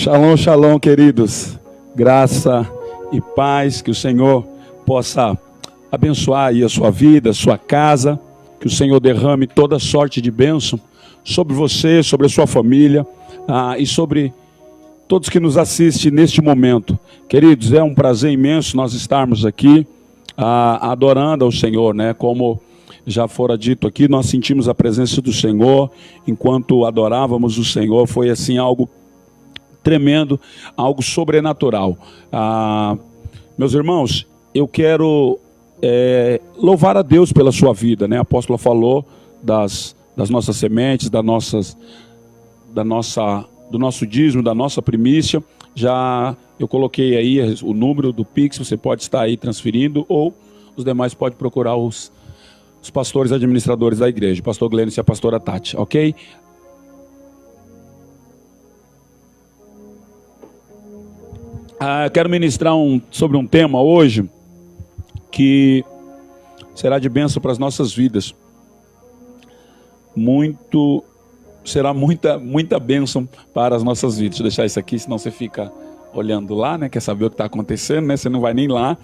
Shalom, shalom, queridos. Graça e paz, que o Senhor possa abençoar aí a sua vida, a sua casa, que o Senhor derrame toda sorte de bênção sobre você, sobre a sua família e sobre todos que nos assistem neste momento. Queridos, é um prazer imenso nós estarmos aqui adorando ao Senhor, né? Como já fora dito aqui, nós sentimos a presença do Senhor enquanto adorávamos o Senhor. Foi assim algo tremendo, algo sobrenatural. Meus irmãos, eu quero louvar a Deus pela sua vida, né? A apóstola falou das nossas sementes, do nosso dízimo, da nossa primícia. Já eu coloquei aí o número do Pix, você pode estar aí transferindo, ou os demais podem procurar os pastores administradores da igreja, o pastor Glênis e a pastora Tati, ok? Quero ministrar sobre um tema hoje que será de bênção para as nossas vidas. Será muita bênção para as nossas vidas. Deixa eu deixar isso aqui, senão você fica olhando lá, né? Quer saber o que está acontecendo, né? Você não vai nem lá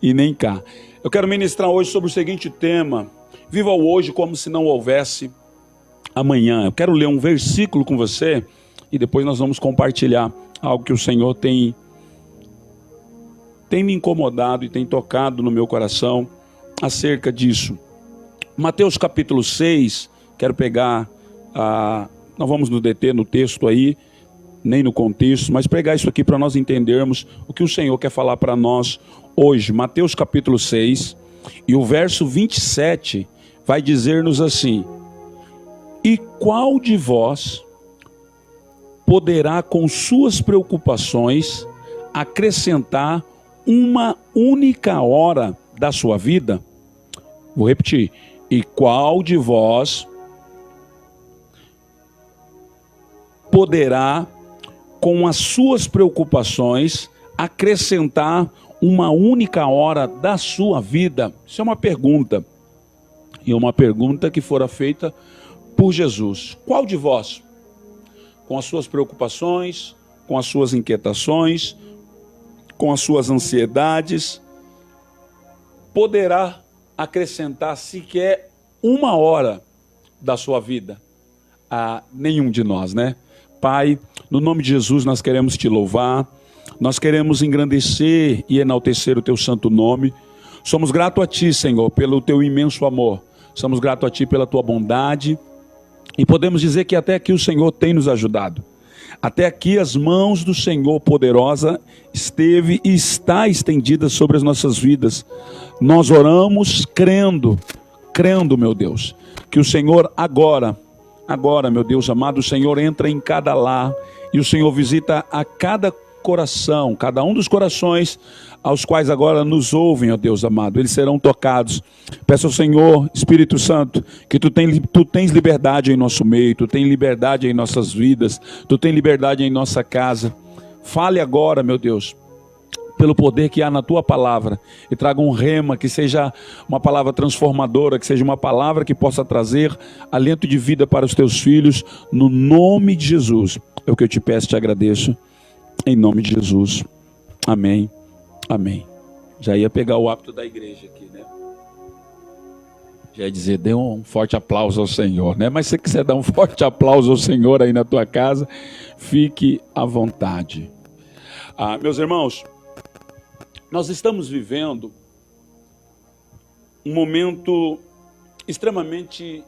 e nem cá. Eu quero ministrar hoje sobre o seguinte tema: viva o hoje como se não houvesse amanhã. Eu quero ler um versículo com você e depois nós vamos compartilhar algo que o Senhor tem me incomodado e tem tocado no meu coração acerca disso. Mateus capítulo 6, quero pegar, não vamos nos deter no texto aí, nem no contexto, mas pegar isso aqui para nós entendermos o que o Senhor quer falar para nós hoje. Mateus capítulo 6, e o verso 27 vai dizer-nos assim: e qual de vós poderá com suas preocupações acrescentar uma única hora da sua vida? Vou repetir. E qual de vós poderá, com as suas preocupações, acrescentar uma única hora da sua vida? Isso é uma pergunta. E uma pergunta que fora feita por Jesus. Qual de vós, com as suas preocupações, com as suas inquietações, com as suas ansiedades, poderá acrescentar sequer uma hora da sua vida? Nenhum de nós, né? Pai, no nome de Jesus nós queremos te louvar, nós queremos engrandecer e enaltecer o teu santo nome. Somos gratos a ti, Senhor, pelo teu imenso amor. Somos gratos a ti pela tua bondade. E podemos dizer que até aqui o Senhor tem nos ajudado. Até aqui as mãos do Senhor poderosa esteve e está estendida sobre as nossas vidas. Nós oramos crendo, meu Deus, que o Senhor agora, meu Deus amado, o Senhor entra em cada lar e o Senhor visita a cada coração, cada um dos corações aos quais agora nos ouvem, ó Deus amado, eles serão tocados. Peço ao Senhor, Espírito Santo, que tu tens liberdade em nosso meio, tu tens liberdade em nossas vidas, tu tens liberdade em nossa casa. Fale agora, meu Deus, pelo poder que há na tua palavra, e traga um rema, que seja uma palavra transformadora, que seja uma palavra que possa trazer alento de vida para os teus filhos, no nome de Jesus. É o que eu te peço e te agradeço, em nome de Jesus. Amém. Amém. Já ia pegar o hábito da igreja aqui, né? Já ia dizer, dê um forte aplauso ao Senhor, né? Mas se você quiser dar um forte aplauso ao Senhor aí na tua casa, fique à vontade. Meus irmãos, nós estamos vivendo um momento extremamente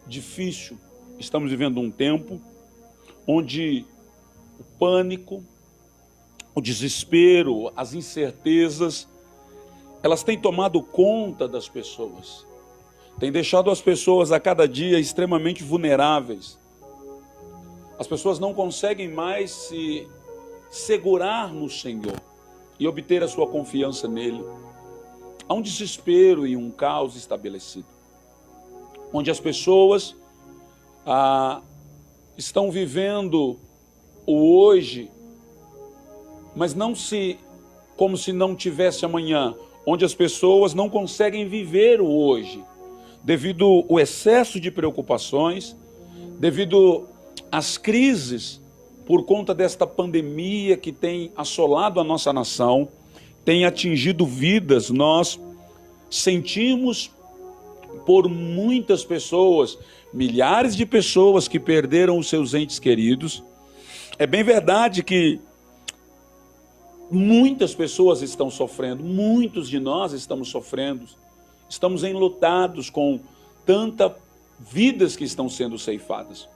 difícil. Estamos vivendo um tempo onde o pânico, o desespero, as incertezas, elas têm tomado conta das pessoas. Tem deixado as pessoas a cada dia extremamente vulneráveis. As pessoas não conseguem mais se segurar no Senhor e obter a sua confiança nele. Há um desespero e um caos estabelecido, onde as pessoas estão vivendo o hoje, mas como se não tivesse amanhã, onde as pessoas não conseguem viver o hoje, devido ao excesso de preocupações, devido às crises por conta desta pandemia que tem assolado a nossa nação, tem atingido vidas. Nós sentimos por muitas pessoas, milhares de pessoas que perderam os seus entes queridos. É bem verdade que muitas pessoas estão sofrendo, muitos de nós estamos sofrendo, estamos enlutados com tantas vidas que estão sendo ceifadas.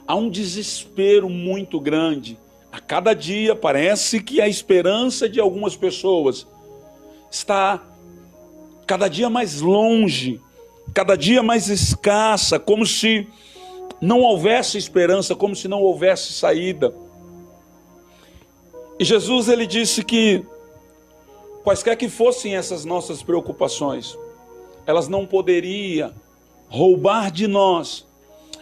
Há um desespero muito grande. A cada dia parece que a esperança de algumas pessoas está cada dia mais longe, cada dia mais escassa, como se não houvesse esperança, como se não houvesse saída. E Jesus, ele disse que quaisquer que fossem essas nossas preocupações, elas não poderiam roubar de nós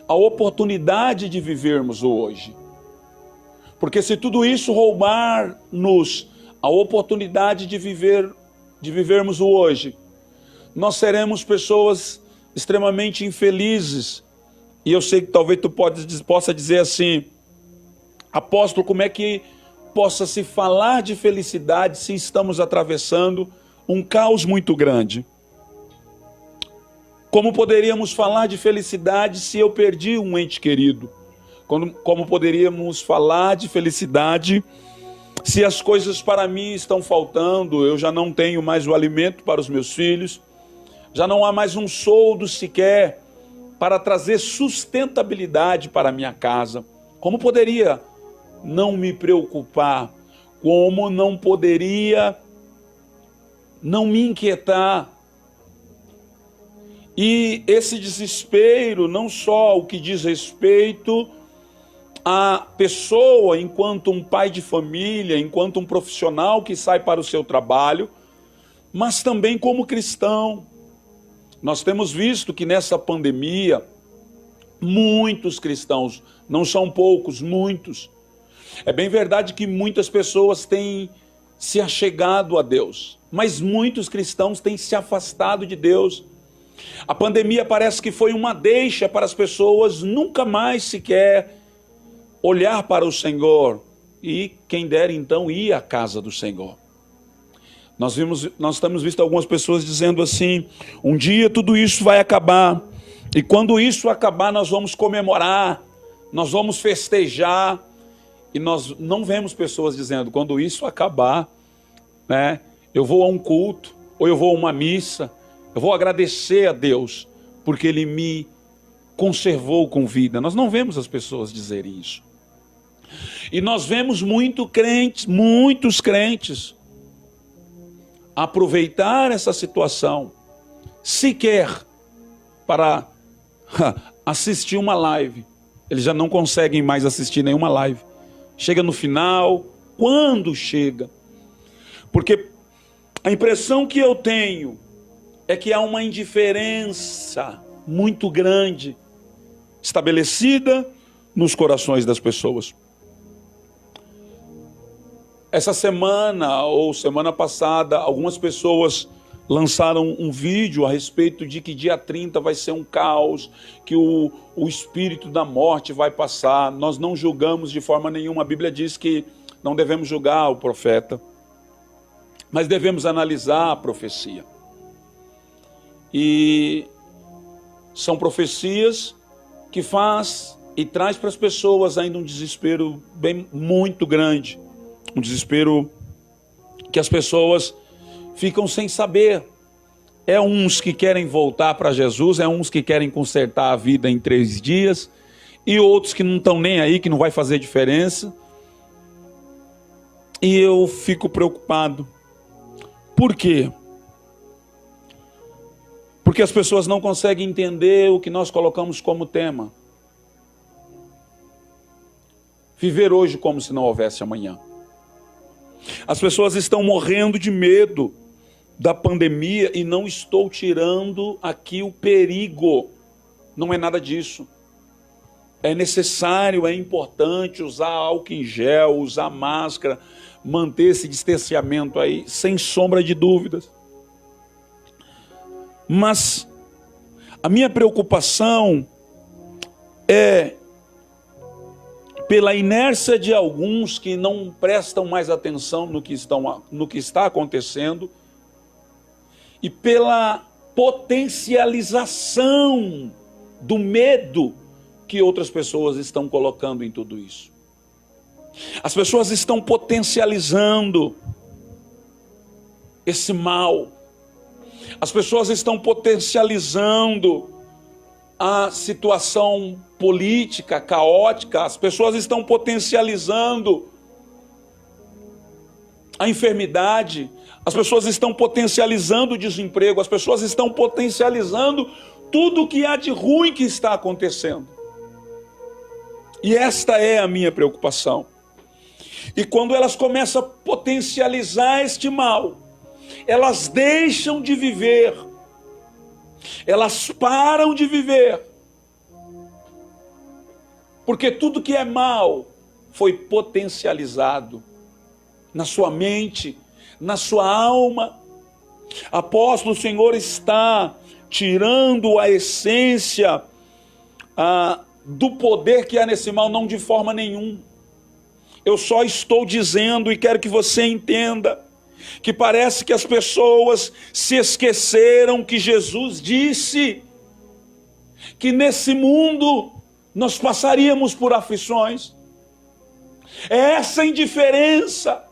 a oportunidade de vivermos o hoje. Porque se tudo isso roubar-nos a oportunidade de vivermos o hoje, nós seremos pessoas extremamente infelizes. E eu sei que talvez tu possa dizer assim: apóstolo, como é que possa se falar de felicidade se estamos atravessando um caos muito grande? Como poderíamos falar de felicidade se eu perdi um ente querido? Como poderíamos falar de felicidade se as coisas para mim estão faltando? Eu já não tenho mais o alimento para os meus filhos, já não há mais um soldo sequer para trazer sustentabilidade para a minha casa. Como poderia não me preocupar? Como não poderia não me inquietar? E esse desespero, não só o que diz respeito à pessoa enquanto um pai de família, enquanto um profissional que sai para o seu trabalho, mas também como cristão. Nós temos visto que nessa pandemia, muitos cristãos, não são poucos, muitos. É bem verdade que muitas pessoas têm se achegado a Deus, mas muitos cristãos têm se afastado de Deus. A pandemia parece que foi uma deixa para as pessoas nunca mais sequer olhar para o Senhor e, quem dera então, ir à casa do Senhor. Nós temos visto algumas pessoas dizendo assim: um dia tudo isso vai acabar, e quando isso acabar nós vamos comemorar, nós vamos festejar. E nós não vemos pessoas dizendo: quando isso acabar, né, eu vou a um culto, ou eu vou a uma missa, eu vou agradecer a Deus, porque Ele me conservou com vida. Nós não vemos as pessoas dizerem isso. E nós vemos muitos crentes aproveitar essa situação sequer para assistir uma live. Eles já não conseguem mais assistir nenhuma live. Chega no final, quando chega. Porque a impressão que eu tenho é que há uma indiferença muito grande estabelecida nos corações das pessoas. Essa semana ou semana passada, algumas pessoas lançaram um vídeo a respeito de que dia 30 vai ser um caos, que o espírito da morte vai passar. Nós não julgamos de forma nenhuma. A Bíblia diz que não devemos julgar o profeta, mas devemos analisar a profecia. E são profecias que faz e traz para as pessoas ainda um desespero muito grande. Um desespero que as pessoas ficam sem saber. É uns que querem voltar para Jesus, é uns que querem consertar a vida em 3 dias, e outros que não estão nem aí, que não vai fazer diferença. E eu fico preocupado. Por quê? Porque as pessoas não conseguem entender o que nós colocamos como tema. Viver hoje como se não houvesse amanhã. As pessoas estão morrendo de medo da pandemia, e não estou tirando aqui o perigo. Não é nada disso. É necessário, é importante usar álcool em gel, usar máscara, manter esse distanciamento aí, sem sombra de dúvidas. Mas a minha preocupação é pela inércia de alguns que não prestam mais atenção no que está acontecendo, e pela potencialização do medo que outras pessoas estão colocando em tudo isso. As pessoas estão potencializando esse mal. As pessoas estão potencializando a situação política caótica. As pessoas estão potencializando a enfermidade. As pessoas estão potencializando o desemprego. As pessoas estão potencializando tudo o que há de ruim que está acontecendo. E esta é a minha preocupação. E quando elas começam a potencializar este mal, elas deixam de viver, elas param de viver, porque tudo que é mal foi potencializado na sua mente, na sua alma. Apóstolo, o Senhor está tirando a essência do poder que há nesse mal, não de forma nenhuma. Eu só estou dizendo, e quero que você entenda, que parece que as pessoas se esqueceram que Jesus disse que nesse mundo nós passaríamos por aflições. É essa indiferença.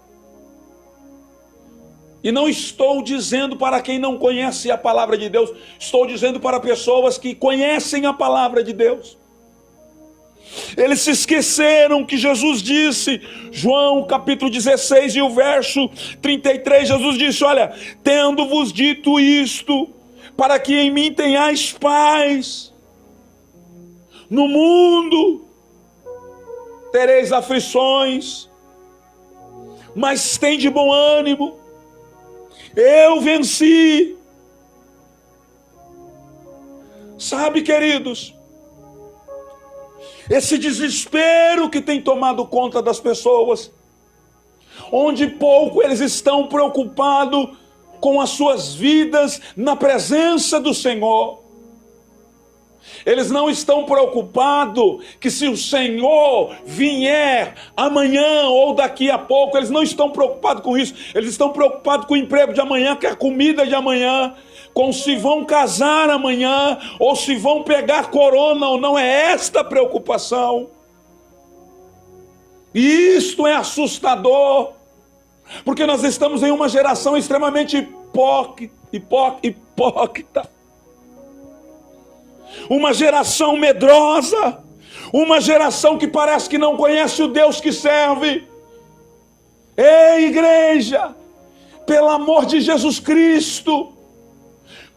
E não estou dizendo para quem não conhece a palavra de Deus, estou dizendo para pessoas que conhecem a palavra de Deus. Eles se esqueceram que Jesus disse, João capítulo 16 e o verso 33, Jesus disse, olha, tendo-vos dito isto, para que em mim tenhais paz, no mundo tereis aflições, mas tem de bom ânimo, eu venci. Sabe, queridos, esse desespero que tem tomado conta das pessoas, onde pouco eles estão preocupados com as suas vidas na presença do Senhor. Eles não estão preocupados que se o Senhor vier amanhã ou daqui a pouco, eles não estão preocupados com isso. Eles estão preocupados com o emprego de amanhã, com a comida de amanhã, com se vão casar amanhã, ou se vão pegar corona ou não. É esta a preocupação. E isto é assustador, porque nós estamos em uma geração extremamente hipócrita. Uma geração medrosa, uma geração que parece que não conhece o Deus que serve. Ei, igreja, pelo amor de Jesus Cristo,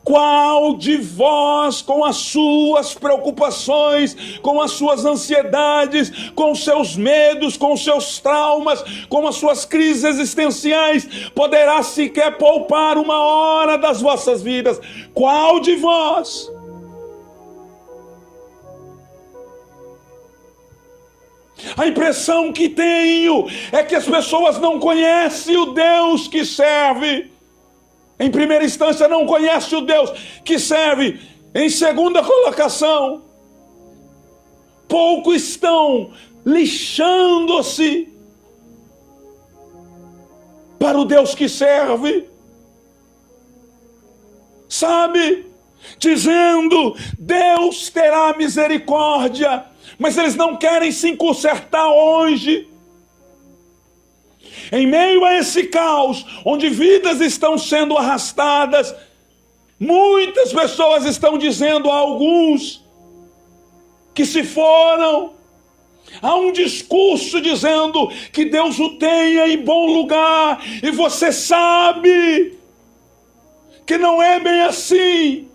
qual de vós, com as suas preocupações, com as suas ansiedades, com os seus medos, com os seus traumas, com as suas crises existenciais, poderá sequer poupar uma hora das vossas vidas? Qual de vós? A impressão que tenho é que as pessoas não conhecem o Deus que serve. Em primeira instância, não conhece o Deus que serve. Em segunda colocação, poucos estão lixando-se para o Deus que serve. Sabe? Dizendo, Deus terá misericórdia, mas eles não querem se consertar hoje. Em meio a esse caos, onde vidas estão sendo arrastadas, muitas pessoas estão dizendo a alguns que se foram. Há um discurso dizendo que Deus o tenha em bom lugar, e você sabe que não é bem assim.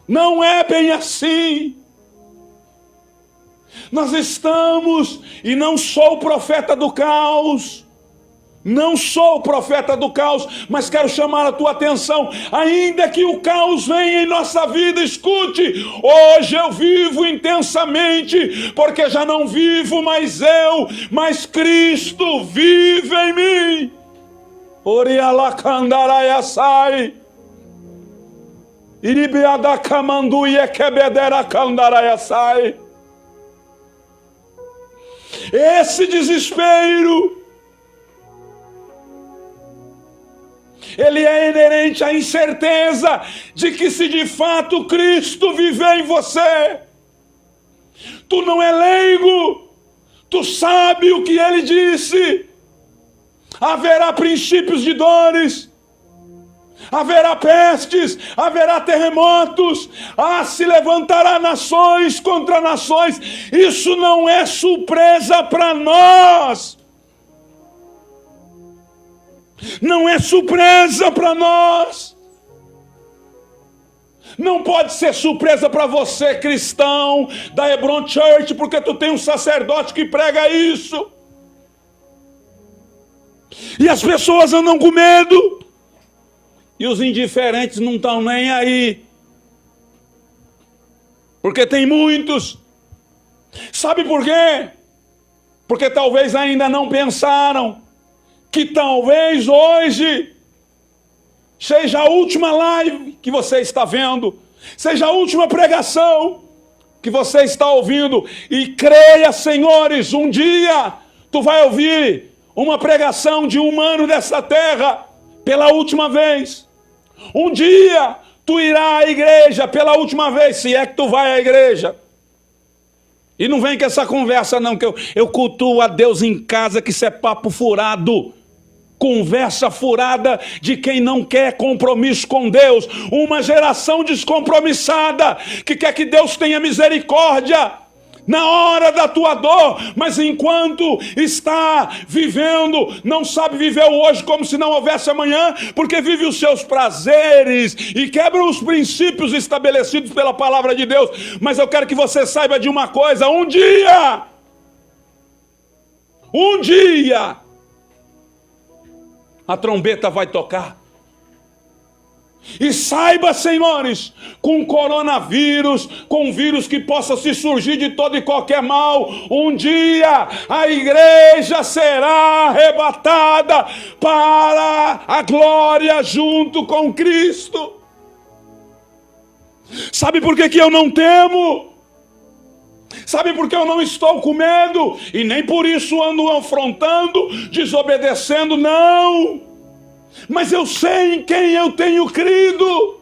Não é bem assim. Nós estamos, e não sou o profeta do caos, não sou o profeta do caos, mas quero chamar a tua atenção, ainda que o caos venha em nossa vida, escute, hoje eu vivo intensamente, porque já não vivo mais eu, mas Cristo vive em mim. Orialacandaraiaçai, Iribiadacamanduiequebederacandaraiaçai. Esse desespero, ele é inerente à incerteza de que se de fato Cristo viver em você, tu não é leigo, tu sabe o que ele disse. Haverá princípios de dores, haverá pestes, haverá terremotos, se levantará nações contra nações. Isso não é surpresa para nós. Não é surpresa para nós. Não pode ser surpresa para você, cristão da Hebron Church, porque tu tem um sacerdote que prega isso. E as pessoas andam com medo. E os indiferentes não estão nem aí. Porque tem muitos. Sabe por quê? Porque talvez ainda não pensaram que talvez hoje seja a última live que você está vendo, seja a última pregação que você está ouvindo. E creia, senhores, um dia tu vai ouvir uma pregação de um humano dessa terra pela última vez. Um dia tu irá à igreja pela última vez, se é que tu vai à igreja. E não vem com essa conversa não, que eu cultuo a Deus em casa, que isso é papo furado. Conversa furada de quem não quer compromisso com Deus. Uma geração descompromissada, que quer que Deus tenha misericórdia na hora da tua dor, mas enquanto está vivendo, não sabe viver o hoje como se não houvesse amanhã, porque vive os seus prazeres e quebra os princípios estabelecidos pela palavra de Deus. Mas eu quero que você saiba de uma coisa: um dia, a trombeta vai tocar. E saiba, senhores, com coronavírus, com vírus que possa se surgir de todo e qualquer mal, um dia a igreja será arrebatada para a glória junto com Cristo. Sabe por que eu não temo? Sabe por que eu não estou com medo? E nem por isso ando afrontando, desobedecendo, não. Mas eu sei em quem eu tenho crido.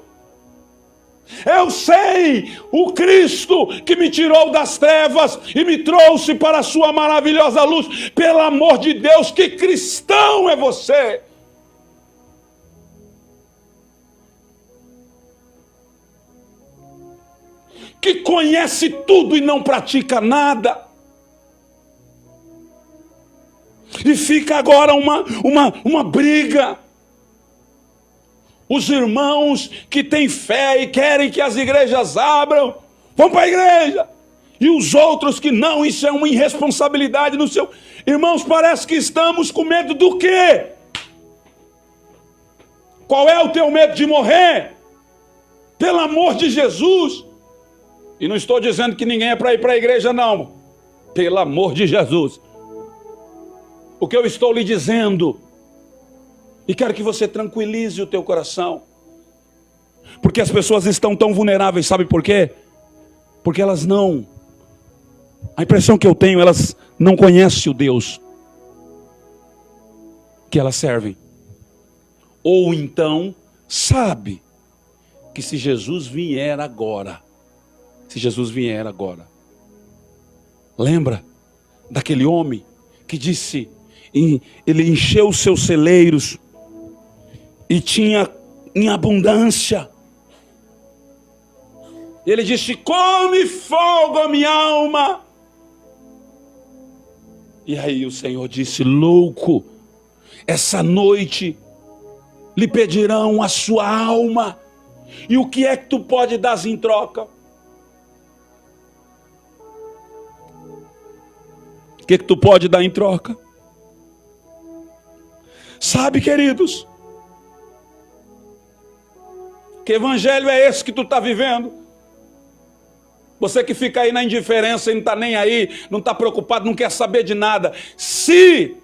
Eu sei o Cristo que me tirou das trevas e me trouxe para a sua maravilhosa luz. Pelo amor de Deus, que cristão é você? Que conhece tudo e não pratica nada. E fica agora uma briga. Os irmãos que têm fé e querem que as igrejas abram, vão para a igreja. E os outros que não, isso é uma irresponsabilidade no seu... Irmãos, parece que estamos com medo do quê? Qual é o teu medo de morrer? Pelo amor de Jesus. E não estou dizendo que ninguém é para ir para a igreja, não. Pelo amor de Jesus. O que eu estou lhe dizendo, e quero que você tranquilize o teu coração, porque as pessoas estão tão vulneráveis, sabe por quê? Porque elas não, a impressão que eu tenho, elas não conhecem o Deus que elas servem. Ou então, sabe que se Jesus vier agora, lembra daquele homem que disse, ele encheu os seus celeiros e tinha em abundância. Ele disse: come fogo a minha alma. E aí o Senhor disse: louco, essa noite lhe pedirão a sua alma. E o que é que tu pode dar em troca? O que tu pode dar em troca? Sabe, queridos, que evangelho é esse que tu está vivendo? Você que fica aí na indiferença e não está nem aí, não está preocupado, não quer saber de nada. Se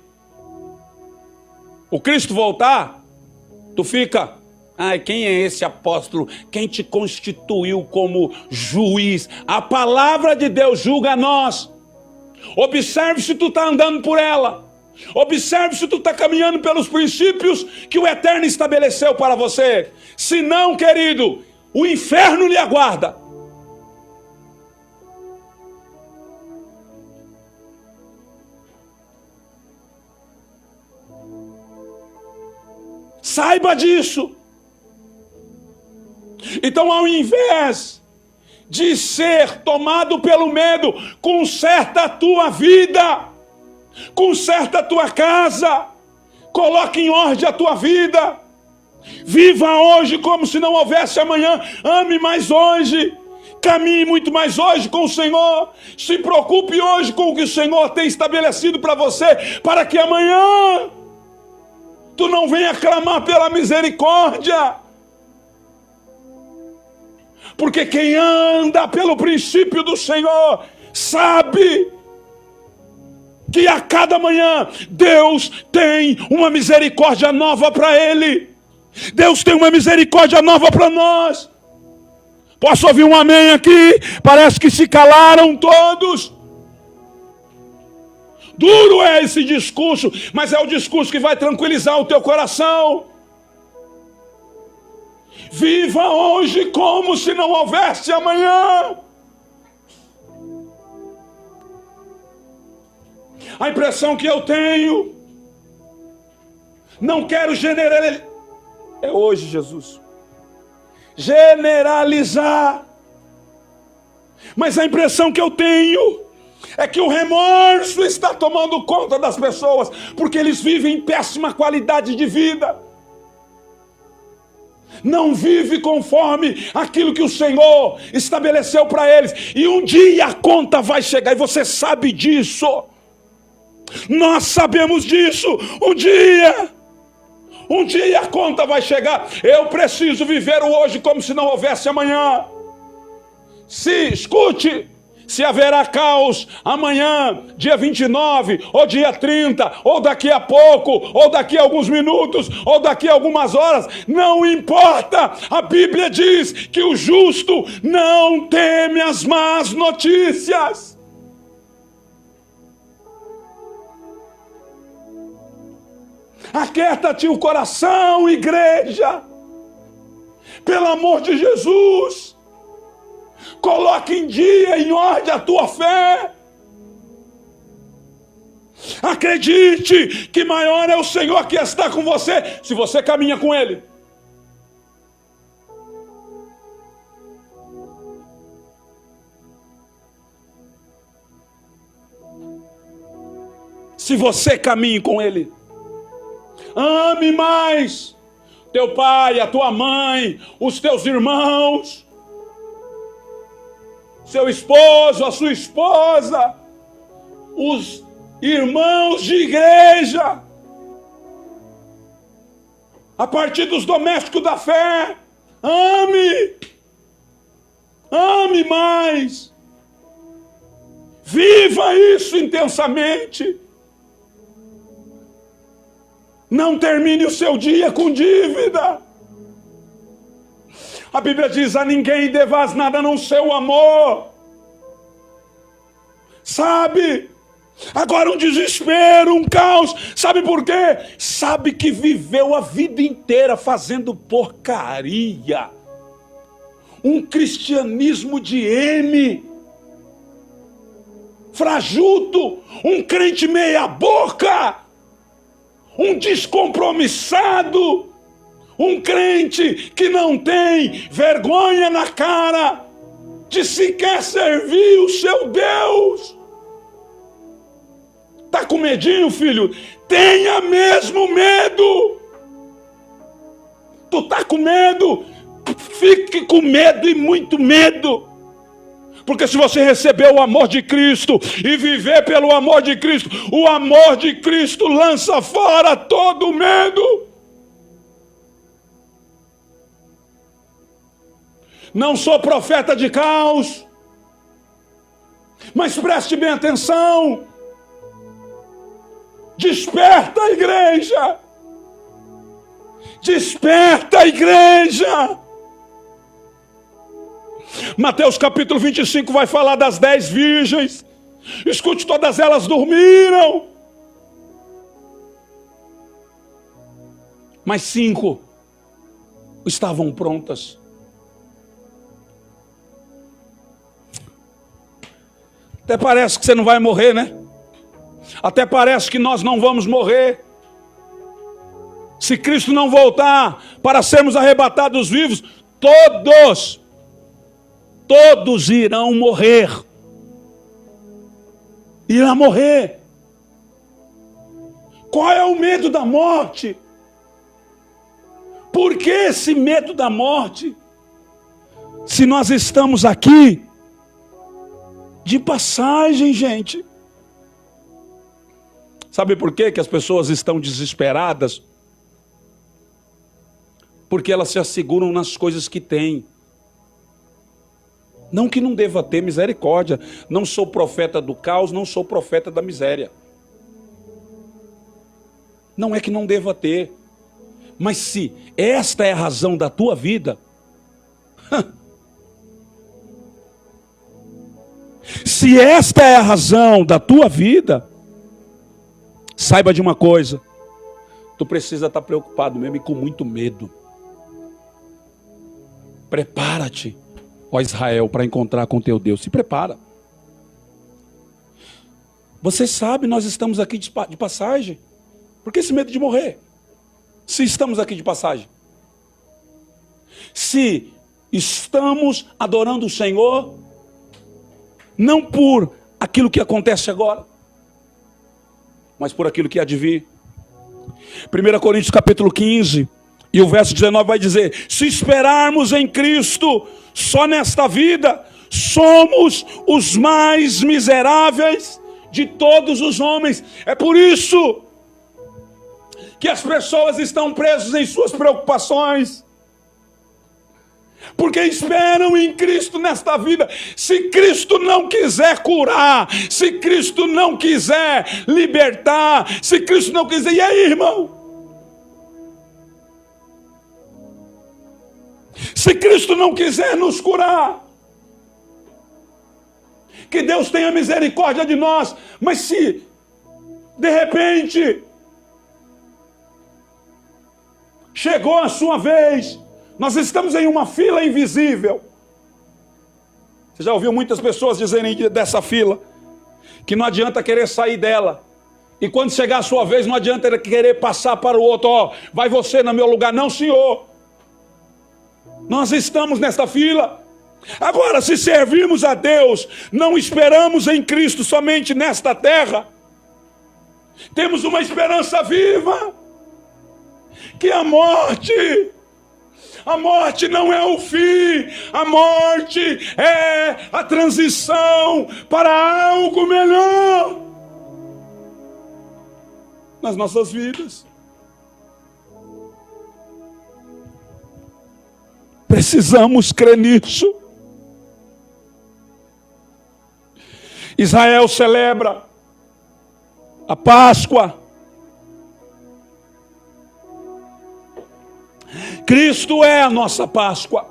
o Cristo voltar, tu fica: ai, quem é esse apóstolo? Quem te constituiu como juiz? A palavra de Deus julga a nós. Observe se tu está andando por ela. Observe se tu está caminhando pelos princípios que o Eterno estabeleceu para você. Se não, querido, o inferno lhe aguarda. Saiba disso. Então, ao invés de ser tomado pelo medo, conserta a tua vida, conserta a tua casa, coloque em ordem a tua vida, viva hoje como se não houvesse amanhã, ame mais hoje, caminhe muito mais hoje com o Senhor, se preocupe hoje com o que o Senhor tem estabelecido para você, para que amanhã tu não venha clamar pela misericórdia. Porque quem anda pelo princípio do Senhor sabe que a cada manhã Deus tem uma misericórdia nova para ele. Deus tem uma misericórdia nova para nós. Posso ouvir um amém aqui? Parece que se calaram todos. Duro é esse discurso, mas é o discurso que vai tranquilizar o teu coração. Viva hoje como se não houvesse amanhã. A impressão que eu tenho, não quero generalizar, é hoje, Jesus, generalizar, mas a impressão que eu tenho é que o remorso está tomando conta das pessoas, porque eles vivem em péssima qualidade de vida. Não vive conforme aquilo que o Senhor estabeleceu para eles. E um dia a conta vai chegar, e você sabe disso. Nós sabemos disso. Um dia a conta vai chegar. Eu preciso viver o hoje como se não houvesse amanhã. Escute, se haverá caos amanhã, dia 29, ou dia 30, ou daqui a pouco, ou daqui a alguns minutos, ou daqui a algumas horas, não importa. A Bíblia diz que o justo não teme as más notícias. Aquieta-te o coração, igreja, pelo amor de Jesus. Coloque em dia, em ordem a tua fé. Acredite que maior é o Senhor que está com você, se você caminha com Ele. Se você caminha com Ele. Ame mais teu pai, a tua mãe, os teus irmãos, seu esposo, a sua esposa, os irmãos de igreja, a partir dos domésticos da fé. Ame mais, viva isso intensamente. Não termine o seu dia com dívida. A Bíblia diz: a ninguém devas nada a não ser o amor. Sabe? Agora um desespero, um caos. Sabe por quê? Sabe que viveu a vida inteira fazendo porcaria. Um cristianismo de M. Frajuto. Um crente meia boca. Um descompromissado, um crente que não tem vergonha na cara de sequer servir o seu Deus. Está com medinho, filho? Tenha mesmo medo. Tu está com medo? Fique com medo e muito medo. Porque se você receber o amor de Cristo e viver pelo amor de Cristo, o amor de Cristo lança fora todo o medo. Não sou profeta de caos, mas preste bem atenção. Desperta a igreja. Desperta a igreja. Mateus capítulo 25 vai falar das 10 virgens Escute, todas elas dormiram. Mas 5 estavam prontas. Até parece que você não vai morrer, né? Até parece que nós não vamos morrer. Se Cristo não voltar para sermos arrebatados vivos, todos irão morrer. Irá morrer. Qual é o medo da morte? Por que esse medo da morte? Se nós estamos aqui de passagem, gente. Sabe por que as pessoas estão desesperadas? Porque elas se asseguram nas coisas que têm. Não que não deva ter misericórdia. Não sou profeta do caos, não sou profeta da miséria. Não é que não deva ter. Mas se esta é a razão da tua vida, se esta é a razão da tua vida, saiba de uma coisa: tu precisa estar preocupado mesmo e com muito medo. Prepara-te, ó Israel, para encontrar com teu Deus. Se prepara. Você sabe, nós estamos aqui de passagem. Por que esse medo de morrer? Se estamos aqui de passagem. Se estamos adorando o Senhor, não por aquilo que acontece agora, mas por aquilo que há de vir. 1 Coríntios capítulo 15, e o verso 19 vai dizer: se esperarmos em Cristo só nesta vida, somos os mais miseráveis de todos os homens. É por isso que as pessoas estão presas em suas preocupações, porque esperam em Cristo nesta vida. Se Cristo não quiser curar, se Cristo não quiser libertar, se Cristo não quiser, e aí, irmão? Se Cristo não quiser nos curar, que Deus tenha misericórdia de nós. Mas se de repente chegou a sua vez, nós estamos em uma fila invisível. Você já ouviu muitas pessoas dizerem dessa fila que não adianta querer sair dela, e quando chegar a sua vez não adianta querer passar para o outro. Ó, vai você no meu lugar. Não, senhor. Nós estamos nesta fila. Agora, se servirmos a Deus, não esperamos em Cristo somente nesta terra. Temos uma esperança viva, que a morte não é o fim, a morte é a transição para algo melhor nas nossas vidas. Precisamos crer nisso. Israel celebra a Páscoa. Cristo é a nossa Páscoa.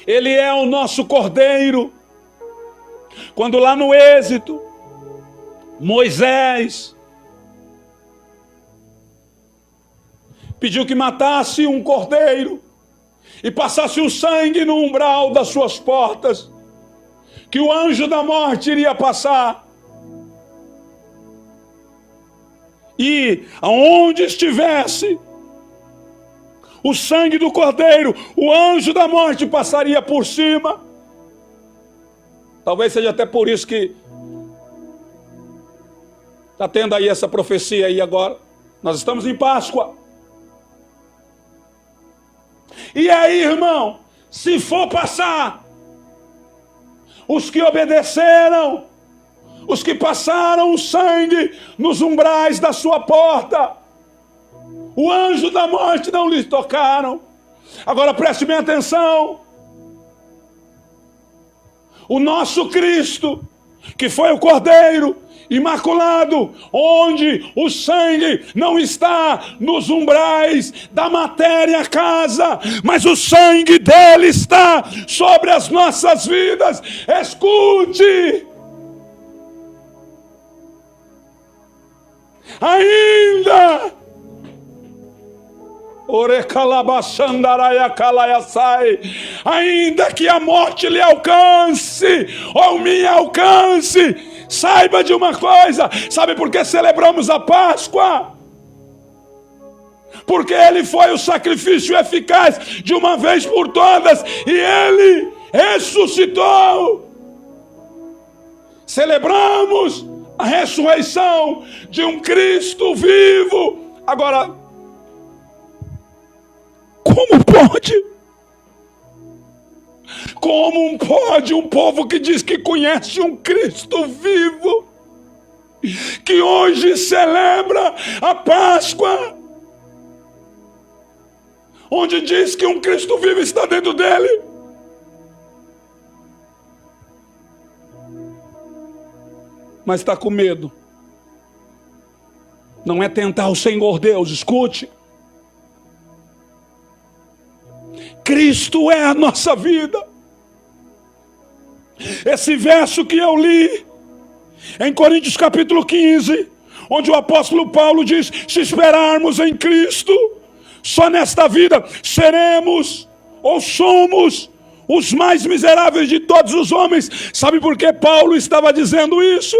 Ele é o nosso Cordeiro. Quando lá no Êxodo, Moisés pediu que matasse um cordeiro e passasse o sangue no umbral das suas portas, que o anjo da morte iria passar, e aonde estivesse o sangue do cordeiro, o anjo da morte passaria por cima. Talvez seja até por isso que está tendo aí essa profecia aí agora. Nós estamos em Páscoa. E aí, irmão, se for passar, os que obedeceram, os que passaram o sangue nos umbrais da sua porta, o anjo da morte não lhes tocaram. Agora preste bem atenção. O nosso Cristo, que foi o Cordeiro imaculado, onde o sangue não está nos umbrais da matéria casa, mas o sangue dele está sobre as nossas vidas. Escute! ainda que a morte lhe alcance, ou me alcance, saiba de uma coisa. Sabe por que celebramos a Páscoa? Porque ele foi o sacrifício eficaz de uma vez por todas, e ele ressuscitou. Celebramos a ressurreição de um Cristo vivo. Agora, como pode? Como pode um povo que diz que conhece um Cristo vivo, que hoje celebra a Páscoa, onde diz que um Cristo vivo está dentro dele, mas está com medo? Não é tentar o Senhor Deus, escute. Cristo é a nossa vida. Esse verso que eu li em Coríntios capítulo 15, onde o apóstolo Paulo diz: se esperarmos em Cristo, só nesta vida seremos ou somos os mais miseráveis de todos os homens. Sabe por que Paulo estava dizendo isso?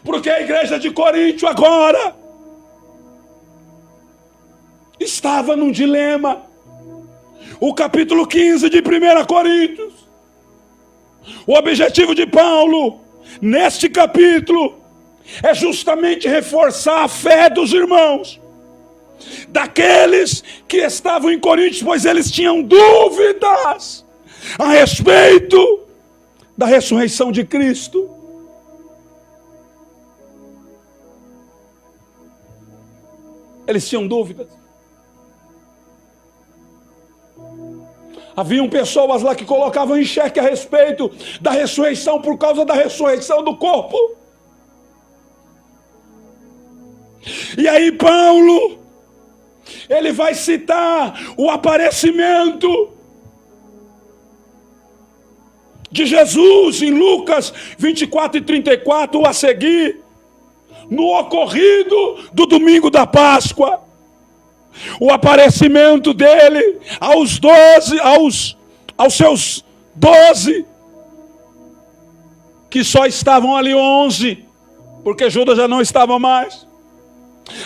Porque a igreja de Corinto agora estava num dilema. O capítulo 15 de 1 Coríntios, o objetivo de Paulo neste capítulo é justamente reforçar a fé dos irmãos, daqueles que estavam em Coríntios, pois eles tinham dúvidas a respeito da ressurreição de Cristo. Eles tinham dúvidas. Haviam pessoas lá que colocavam em xeque a respeito da ressurreição por causa da ressurreição do corpo. E aí Paulo, ele vai citar o aparecimento de Jesus em Lucas 24 e 34 a seguir, no ocorrido do domingo da Páscoa. O aparecimento dele aos seus 12, que só estavam ali 11, porque Judas já não estava mais.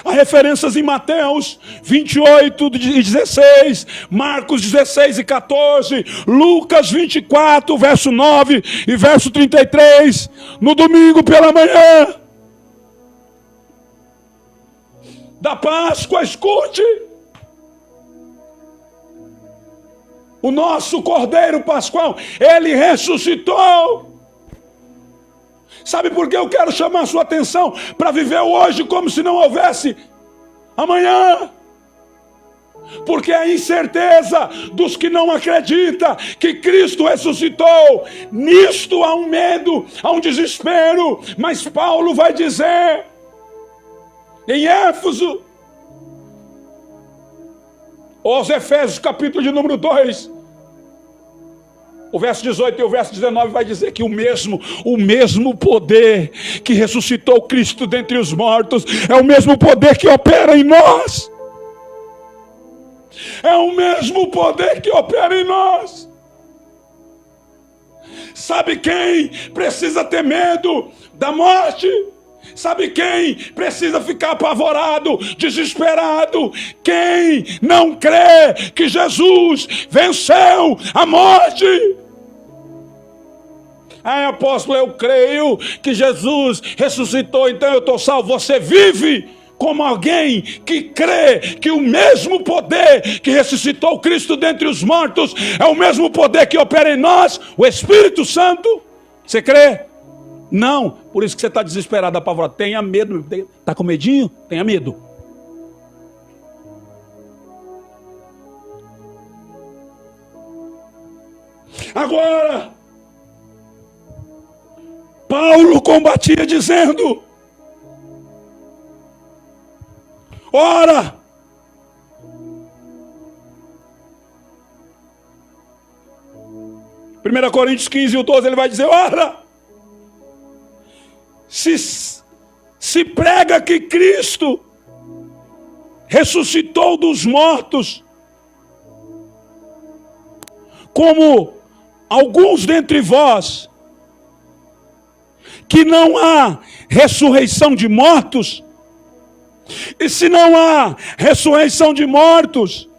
Há referências em Mateus 28 e 16, Marcos 16 e 14, Lucas 24, verso 9 e verso 33, no domingo pela manhã da Páscoa. Escute, o nosso Cordeiro Pascual, ele ressuscitou. Sabe por que eu quero chamar a sua atenção? Para viver hoje como se não houvesse amanhã. Porque a incerteza dos que não acreditam que Cristo ressuscitou, nisto há um medo, há um desespero. Mas Paulo vai dizer em Éfeso, aos Efésios capítulo de número 2, o verso 18 e o verso 19 vai dizer que o mesmo poder que ressuscitou Cristo dentre os mortos é o mesmo poder que opera em nós. É o mesmo poder que opera em nós. Sabe quem precisa ter medo da morte? Sabe quem precisa ficar apavorado, desesperado? Quem não crê que Jesus venceu a morte. Apóstolo, eu creio que Jesus ressuscitou, então eu estou salvo. Você vive como alguém que crê que o mesmo poder que ressuscitou Cristo dentre os mortos é o mesmo poder que opera em nós, o Espírito Santo. Você crê? Não, por isso que você está desesperado, apavorado. Tenha medo. Está com medinho? Tenha medo. Agora, Paulo combatia dizendo: ora, Primeira Coríntios 15 e o 12, ele vai dizer: ora, se Se prega que Cristo ressuscitou dos mortos, como alguns dentre vós, que não há ressurreição de mortos, e se não há ressurreição de mortos,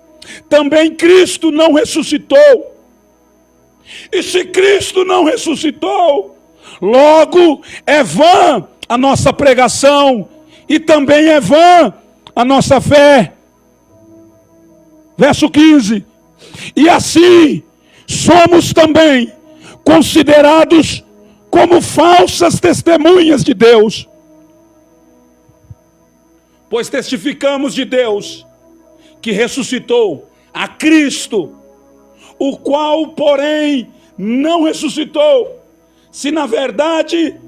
também Cristo não ressuscitou. E se Cristo não ressuscitou, logo é vã a nossa pregação, e também é vã a nossa fé. Verso 15. E assim somos também considerados como falsas testemunhas de Deus, pois testificamos de Deus que ressuscitou a Cristo, o qual, porém, não ressuscitou, se na verdade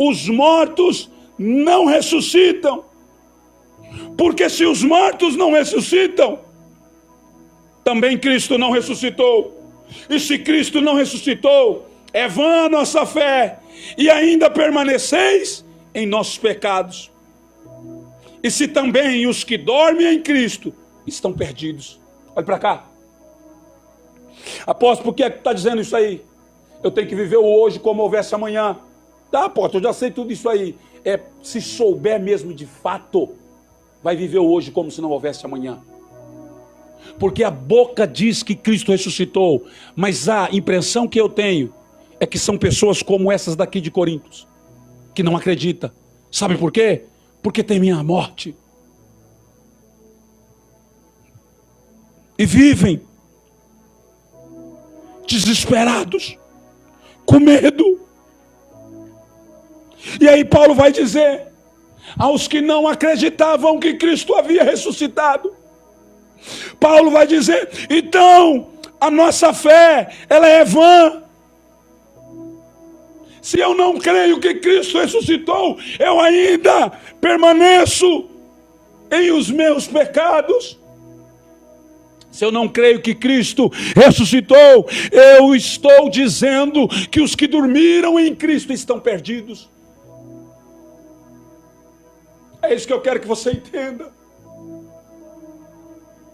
os mortos não ressuscitam. Porque se os mortos não ressuscitam, também Cristo não ressuscitou. E se Cristo não ressuscitou, é vã a nossa fé, e ainda permaneceis em nossos pecados. E se também os que dormem em Cristo estão perdidos. Olha para cá. Apóstolo, por que está dizendo isso aí? Eu tenho que viver o hoje como houvesse amanhã. Tá, apóstolo, eu já sei tudo isso aí. Se souber mesmo de fato, vai viver o hoje como se não houvesse amanhã. Porque a boca diz que Cristo ressuscitou, mas a impressão que eu tenho é que são pessoas como essas daqui de Corintos, que não acreditam. Sabe por quê? Porque temem a morte. E vivem desesperados, com medo. E aí Paulo vai dizer aos que não acreditavam que Cristo havia ressuscitado, Paulo vai dizer: então a nossa fé, ela é vã. Se eu não creio que Cristo ressuscitou, eu ainda permaneço em os meus pecados. Se eu não creio que Cristo ressuscitou, eu estou dizendo que os que dormiram em Cristo estão perdidos. É isso que eu quero que você entenda.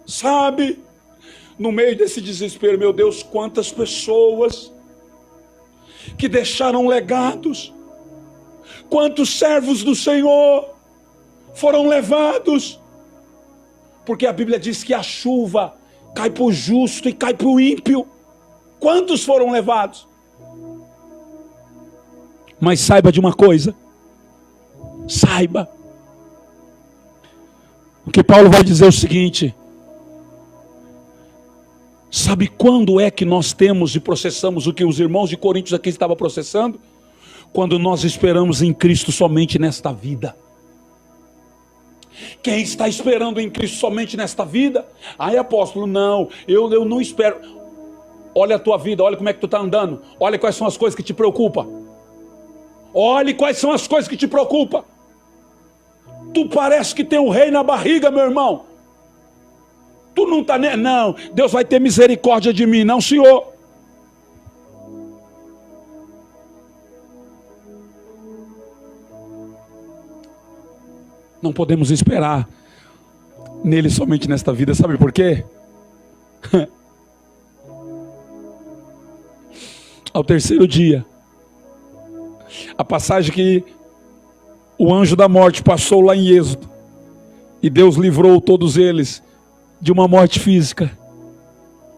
Sabe, no meio desse desespero, meu Deus, quantas pessoas que deixaram legados, quantos servos do Senhor foram levados, porque a Bíblia diz que a chuva cai para o justo e cai para o ímpio. Quantos foram levados? Mas saiba de uma coisa, saiba, o que Paulo vai dizer é o seguinte: sabe quando é que nós temos e processamos o que os irmãos de Coríntios aqui estavam processando? Quando nós esperamos em Cristo somente nesta vida. Quem está esperando em Cristo somente nesta vida? Ai, apóstolo, não, eu não espero. Olha a tua vida, olha como é que tu está andando. Olha quais são as coisas que te preocupam. Olhe quais são as coisas que te preocupam. Tu parece que tem um rei na barriga, meu irmão. Tu não está nem... Não, Deus vai ter misericórdia de mim. Não, Senhor. Não podemos esperar nele somente nesta vida. Sabe por quê? Ao terceiro dia, a passagem que o anjo da morte passou lá em Êxodo, e Deus livrou todos eles de uma morte física,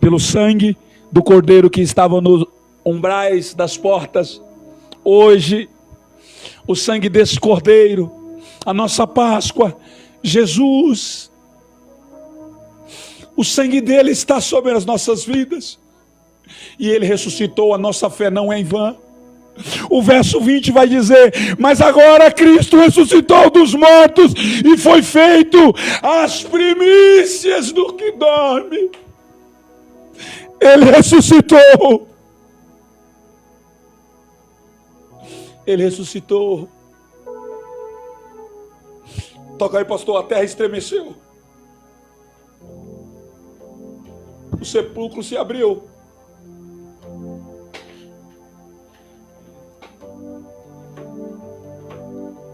pelo sangue do cordeiro que estava nos umbrais das portas. Hoje, o sangue desse cordeiro, a nossa Páscoa, Jesus, o sangue dele está sobre as nossas vidas, e ele ressuscitou. A nossa fé não é em vão. O verso 20 vai dizer: mas agora Cristo ressuscitou dos mortos e foi feito as primícias do que dorme. Ele ressuscitou. Ele ressuscitou. Toca aí, pastor, a terra estremeceu. O sepulcro se abriu.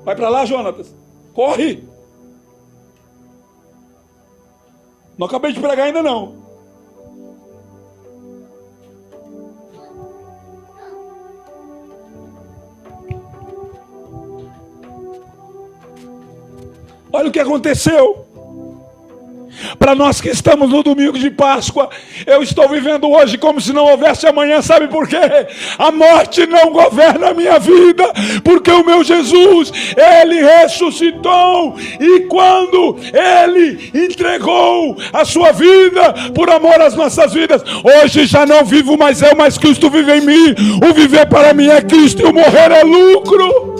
Vai para lá, Jonatas. Corre! Não acabei de pregar ainda não. Olha o que aconteceu. Para nós que estamos no domingo de Páscoa, eu estou vivendo hoje como se não houvesse amanhã. Sabe por quê? A morte não governa a minha vida, porque o meu Jesus, Ele ressuscitou, e quando Ele entregou a sua vida por amor às nossas vidas, hoje já não vivo mais eu, mas Cristo vive em mim. O viver para mim é Cristo e o morrer é lucro.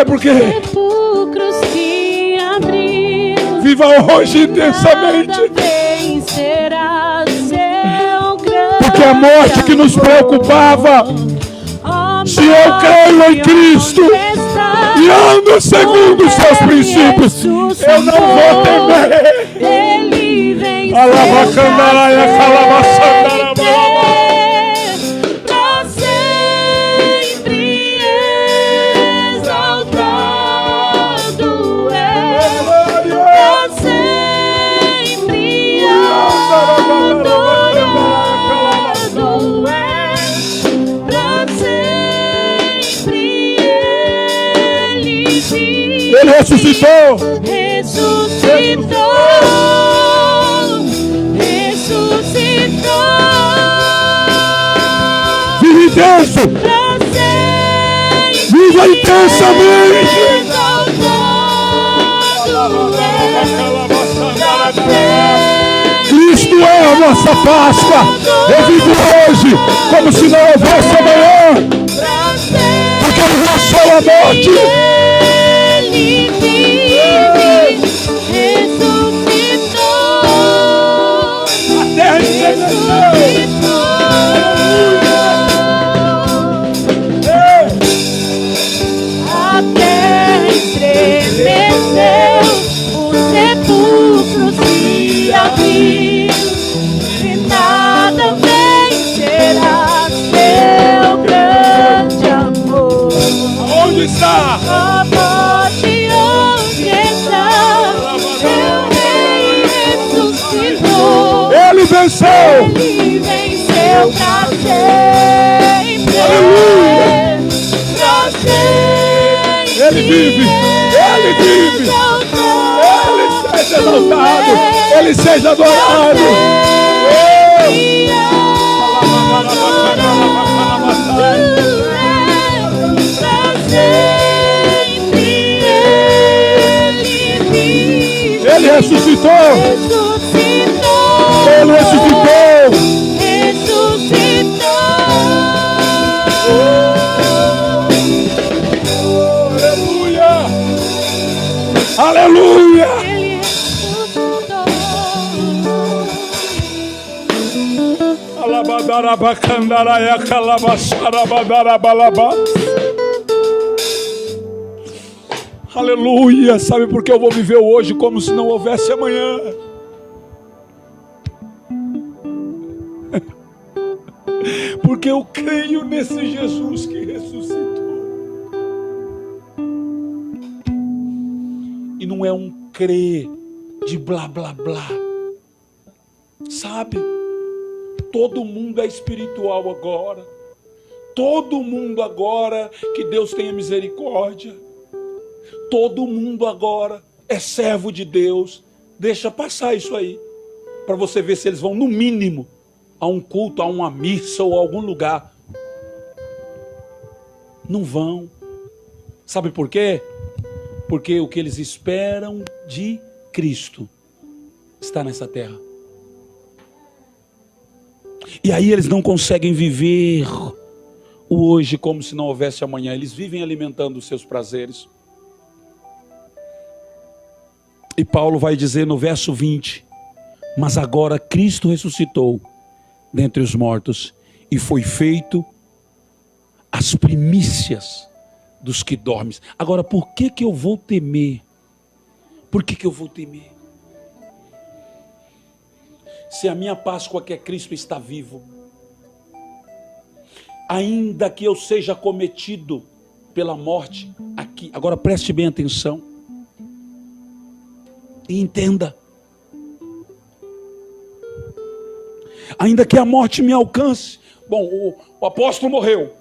Porque viva hoje intensamente, porque a morte que nos preocupava, se eu creio em Cristo e ando segundo os seus princípios, eu não vou temer. Alabacandaraia, calabaçandarabalaba. Ele ressuscitou. Vive intenso. Viva intensamente. Cristo é a nossa Páscoa. Eu vivo hoje como se não houvesse amanhã, porque Ele venceu a morte. Ele vive, ressuscitou. A terra estremeceu. A terra estremeceu, o sepulcro se abriu, e nada vencerá seu grande amor. Onde está? Ele venceu pra sempre. Aleluia. Pra sempre. Ele vive. Ele vive. Ele seja exaltado. Ele seja adorado. Ele ressuscitou. Ele ressuscitou. Aleluia. Aleluia. Alabadarabacandaraya calabasarabadarabalaba. Aleluia. Sabe por que eu vou viver hoje como se não houvesse amanhã? Porque eu creio nesse Jesus que ressuscitou. E não é um crer de blá blá blá. Sabe? Todo mundo é espiritual agora. Todo mundo agora, que Deus tenha misericórdia. Todo mundo agora é servo de Deus. Deixa passar isso aí, para você ver se eles vão no mínimo a um culto, a uma missa ou a algum lugar. Não vão. Sabe por quê? Porque o que eles esperam de Cristo está nessa terra. E aí eles não conseguem viver o hoje como se não houvesse amanhã. Eles vivem alimentando os seus prazeres. E Paulo vai dizer no verso 20: mas agora Cristo ressuscitou dentre os mortos e foi feito as primícias dos que dormem. Agora, por que eu vou temer? Por que eu vou temer? Se a minha Páscoa, que é Cristo, está vivo, ainda que eu seja cometido pela morte aqui, agora preste bem atenção e entenda, ainda que a morte me alcance, bom, o apóstolo morreu,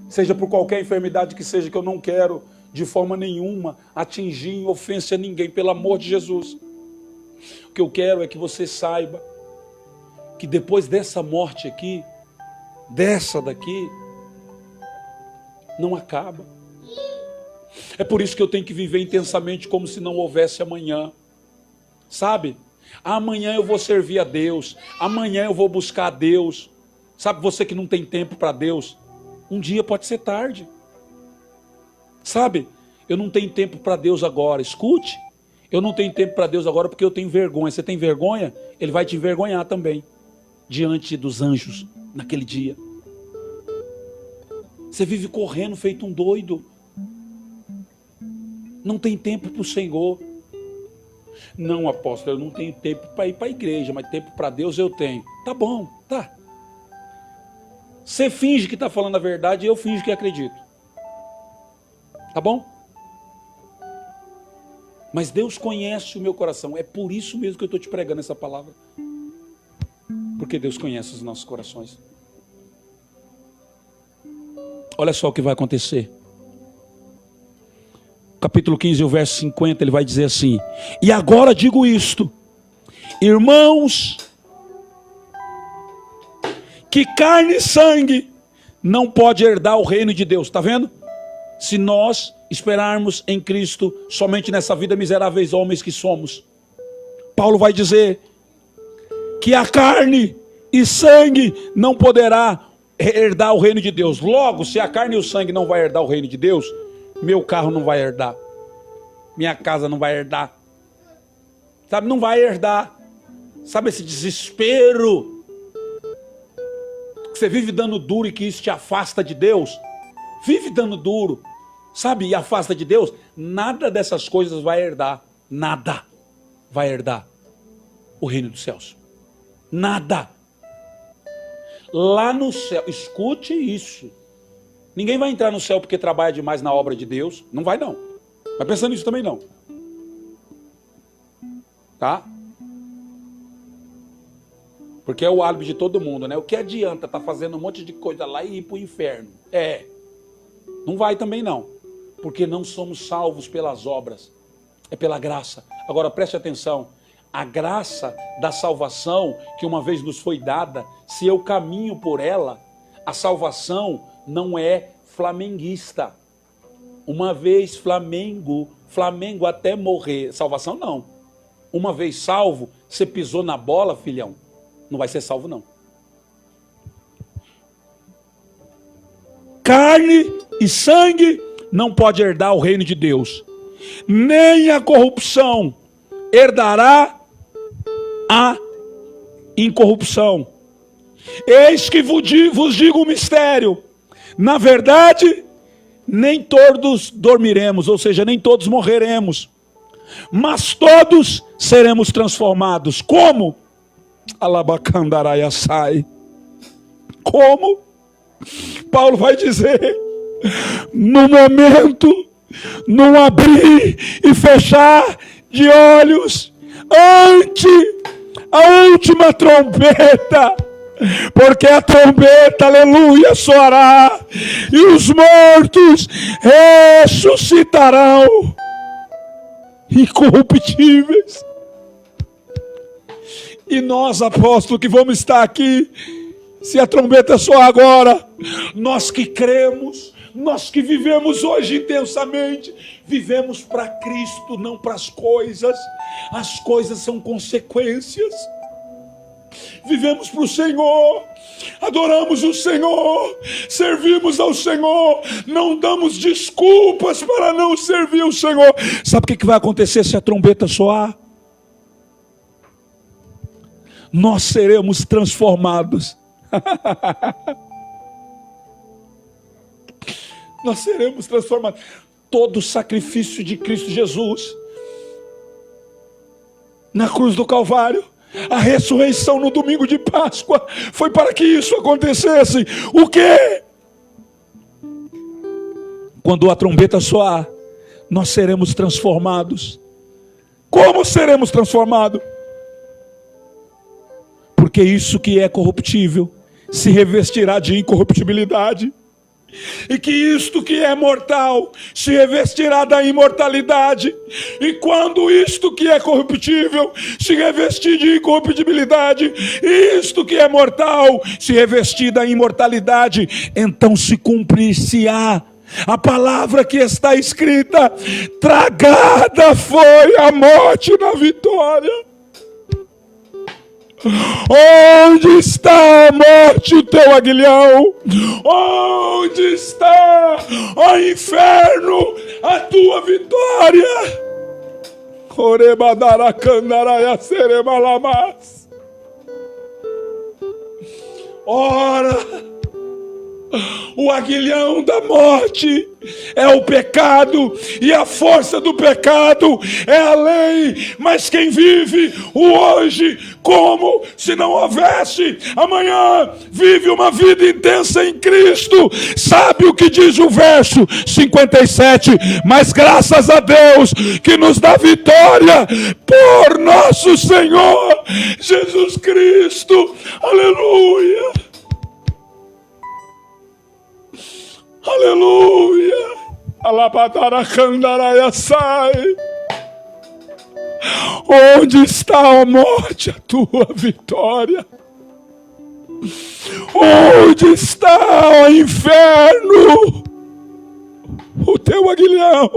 seja por qualquer enfermidade que seja, que eu não quero de forma nenhuma atingir em ofensa a ninguém, pelo amor de Jesus. O que eu quero é que você saiba que depois dessa morte aqui, dessa daqui, não acaba. É por isso que eu tenho que viver intensamente como se não houvesse amanhã. Sabe? Amanhã eu vou servir a Deus, amanhã eu vou buscar a Deus. Sabe, você que não tem tempo para Deus, um dia pode ser tarde. Sabe, eu não tenho tempo para Deus agora, escute, eu não tenho tempo para Deus agora porque eu tenho vergonha. Você tem vergonha? Ele vai te envergonhar também, diante dos anjos, naquele dia. Você vive correndo feito um doido, não tem tempo para o Senhor. Não, apóstolo, eu não tenho tempo para ir para a igreja, mas tempo para Deus eu tenho. Tá bom, tá. Você finge que está falando a verdade e eu finge que acredito. Tá bom? Mas Deus conhece o meu coração. É por isso mesmo que eu estou te pregando essa palavra. Porque Deus conhece os nossos corações. Olha só o que vai acontecer. Capítulo 15, o verso 50, ele vai dizer assim: e agora digo isto, irmãos, que carne e sangue não pode herdar o reino de Deus. Está vendo? Se nós esperarmos em Cristo somente nessa vida, miseráveis homens que somos, Paulo vai dizer que a carne e sangue não poderá herdar o reino de Deus. Logo, se a carne e o sangue não vai herdar o reino de Deus, meu carro não vai herdar, minha casa não vai herdar, sabe, não vai herdar. Sabe esse desespero que você vive dando duro e que isso te afasta de Deus? Vive dando duro, sabe, e afasta de Deus. Nada dessas coisas vai herdar, nada vai herdar o reino dos céus, nada. Lá no céu, escute isso, ninguém vai entrar no céu porque trabalha demais na obra de Deus, não vai não, vai pensando nisso também não, tá? Porque é o álibi de todo mundo, né? O que adianta tá fazendo um monte de coisa lá e ir para o inferno? Não vai também não, porque não somos salvos pelas obras, é pela graça. Agora preste atenção, a graça da salvação que uma vez nos foi dada, se eu caminho por ela, a salvação não é flamenguista. Uma vez Flamengo até morrer, salvação não. Uma vez salvo, você pisou na bola, filhão, não vai ser salvo não. Carne e sangue não pode herdar o reino de Deus, nem a corrupção herdará a incorrupção. Eis que vos digo um mistério, na verdade, nem todos dormiremos, ou seja, nem todos morreremos, mas todos seremos transformados. Como? Alabacandaraiaçai. Como? Paulo vai dizer, no momento, num abrir e fechar de olhos, ante a última trombeta, porque a trombeta, aleluia, soará, e os mortos ressuscitarão, incorruptíveis. E nós, apóstolos, que vamos estar aqui, se a trombeta soar agora, nós que cremos, nós que vivemos hoje intensamente, vivemos para Cristo, não para as coisas são consequências. Vivemos para o Senhor, adoramos o Senhor, servimos ao Senhor, não damos desculpas para não servir o Senhor. Sabe o que vai acontecer se a trombeta soar? nós seremos transformados. Nós seremos transformados. Todo o sacrifício de Cristo Jesus na cruz do Calvário, a ressurreição no domingo de Páscoa, foi para que isso acontecesse. O quê? Quando a trombeta soar, nós seremos transformados. Como seremos transformados? Porque isso que é corruptível se revestirá de incorruptibilidade, e que isto que é mortal se revestirá da imortalidade. E quando isto que é corruptível se revestir de incorruptibilidade, e isto que é mortal se revestir da imortalidade, então se cumprir-se-á a palavra que está escrita: tragada foi a morte na vitória. Onde está a morte, o teu aguilhão? Onde está, ó inferno, a tua vitória? Ora, o aguilhão da morte é o pecado, e a força do pecado é a lei. Mas quem vive o hoje como se não houvesse amanhã, vive uma vida intensa em Cristo. Sabe o que diz o verso 57? Mas graças a Deus que nos dá vitória por nosso Senhor Jesus Cristo. Aleluia. Aleluia. Alabadaracandarayassai. Onde está a morte, a tua vitória? Onde está o inferno, o teu aguilhão?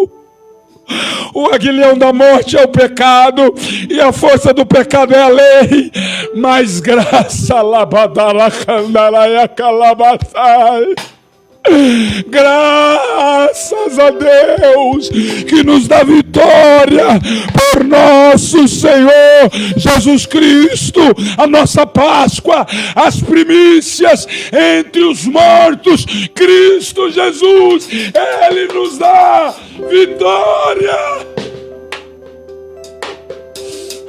O aguilhão da morte é o pecado, e a força do pecado é a lei. Mas graça, alabadaracandarayakalabasai. Graças a Deus que nos dá vitória por nosso Senhor Jesus Cristo, a nossa Páscoa, as primícias entre os mortos. Cristo Jesus, Ele nos dá vitória.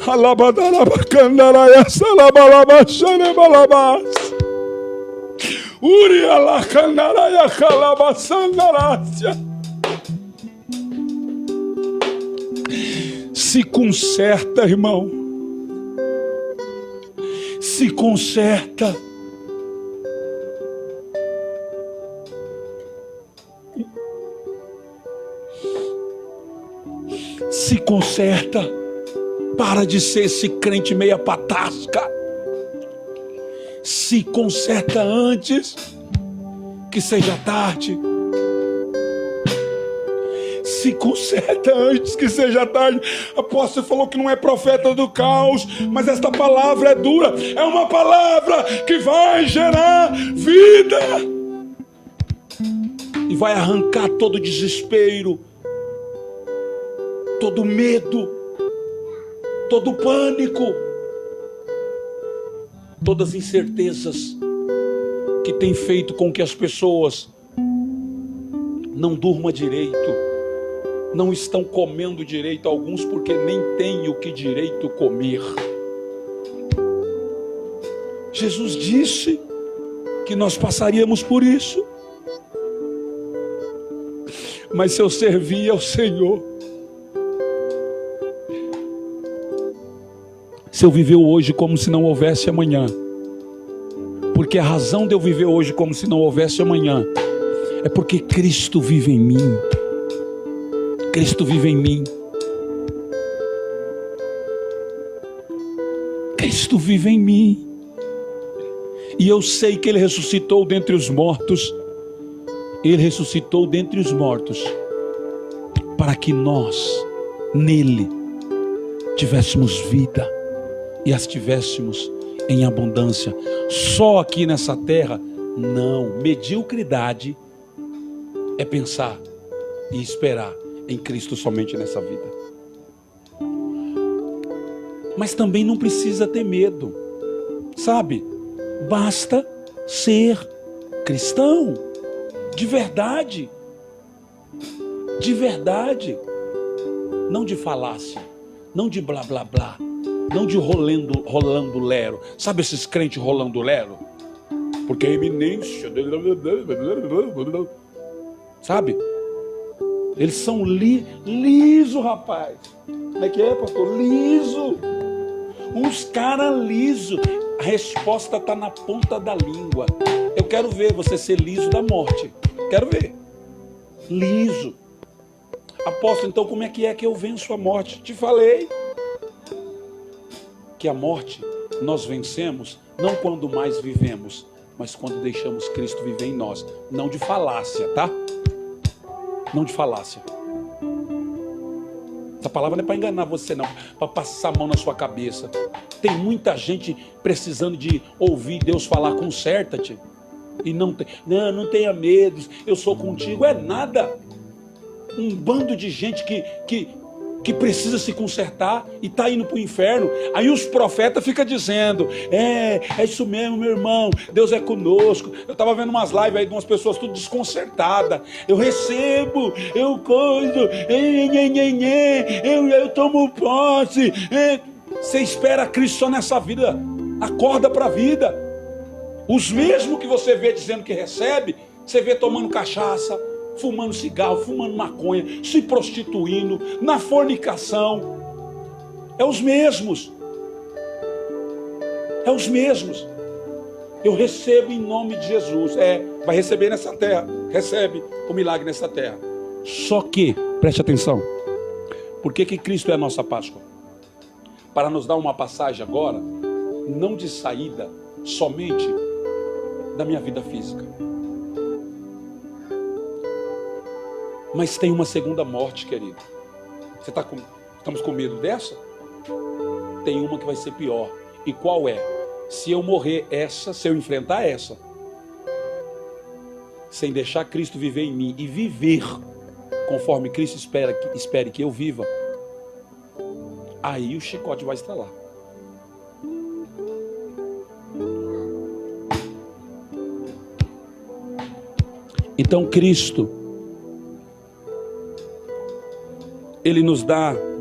Alabadarabacandarayasalabalabashanebalabas. Se conserta, irmão. Se conserta. Se conserta. Para de ser esse crente meia patasca. Se conserta antes que seja tarde. Se conserta antes que seja tarde. Apóstolo falou que não é profeta do caos, mas esta palavra é dura. É uma palavra que vai gerar vida e vai arrancar todo desespero, todo medo, todo pânico, todas as incertezas que tem feito com que as pessoas não durmam direito, não estão comendo direito, alguns porque nem têm o que direito comer. Jesus disse que nós passaríamos por isso, mas se eu servir ao Senhor, se eu viver hoje como se não houvesse amanhã, porque a razão de eu viver hoje como se não houvesse amanhã é porque Cristo vive em mim. Cristo vive em mim. Cristo vive em mim. E eu sei que Ele ressuscitou dentre os mortos. Ele ressuscitou dentre os mortos para que nós, nele, tivéssemos vida e as tivéssemos em abundância. Só aqui nessa terra, não. Mediocridade é pensar e esperar em Cristo somente nessa vida. Mas também não precisa ter medo. Sabe? Basta ser cristão. De verdade. De verdade. Não de falácia. Não de blá blá blá. Não de rolando lero. Sabe esses crentes rolando lero? Porque a eminência. Sabe? Eles são liso, rapaz. Como é que é, pastor? Liso. Uns caras liso. A resposta está na ponta da língua. Eu quero ver você ser liso da morte. Quero ver. Liso. Apóstolo, então como é que eu venço a morte? Te falei. Que a morte nós vencemos não quando mais vivemos, mas quando deixamos Cristo viver em nós. Não de falácia, tá? Não de falácia. Essa palavra não é para enganar você não, para passar a mão na sua cabeça. Tem muita gente precisando de ouvir Deus falar, conserta-te. E não tenha medo, eu sou contigo. É nada. Um bando de gente que precisa se consertar e está indo para o inferno. Aí os profetas ficam dizendo, é isso mesmo, meu irmão, Deus é conosco. Eu estava vendo umas lives aí de umas pessoas tudo desconcertadas. Eu recebo, eu coiso, eu tomo posse. Você espera Cristo só nessa vida. Acorda para a vida. Os mesmos que você vê dizendo que recebe, você vê tomando cachaça, fumando cigarro, fumando maconha, se prostituindo, na fornicação. É os mesmos. É os mesmos. Eu recebo em nome de Jesus. Vai receber nessa terra. Recebe o milagre nessa terra. Só que, preste atenção. Por que Cristo é a nossa Páscoa? Para nos dar uma passagem agora, não de saída somente da minha vida física. Mas tem uma segunda morte, querido. Estamos com medo dessa? Tem uma que vai ser pior. E qual é? Se eu morrer se eu enfrentar essa, sem deixar Cristo viver em mim e viver conforme Cristo espere que eu viva, aí o chicote vai estralar. Então Cristo,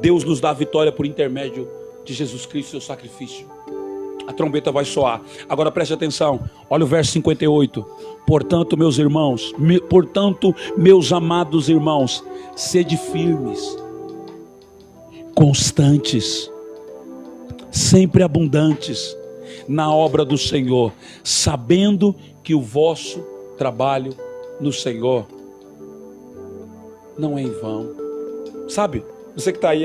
Deus nos dá a vitória por intermédio de Jesus Cristo, seu sacrifício. A trombeta vai soar. Agora preste atenção, olha o verso 58. Portanto, meus irmãos, meus amados irmãos, sede firmes, constantes, sempre abundantes na obra do Senhor, sabendo que o vosso trabalho no Senhor não é em vão. Sabe, você que está aí,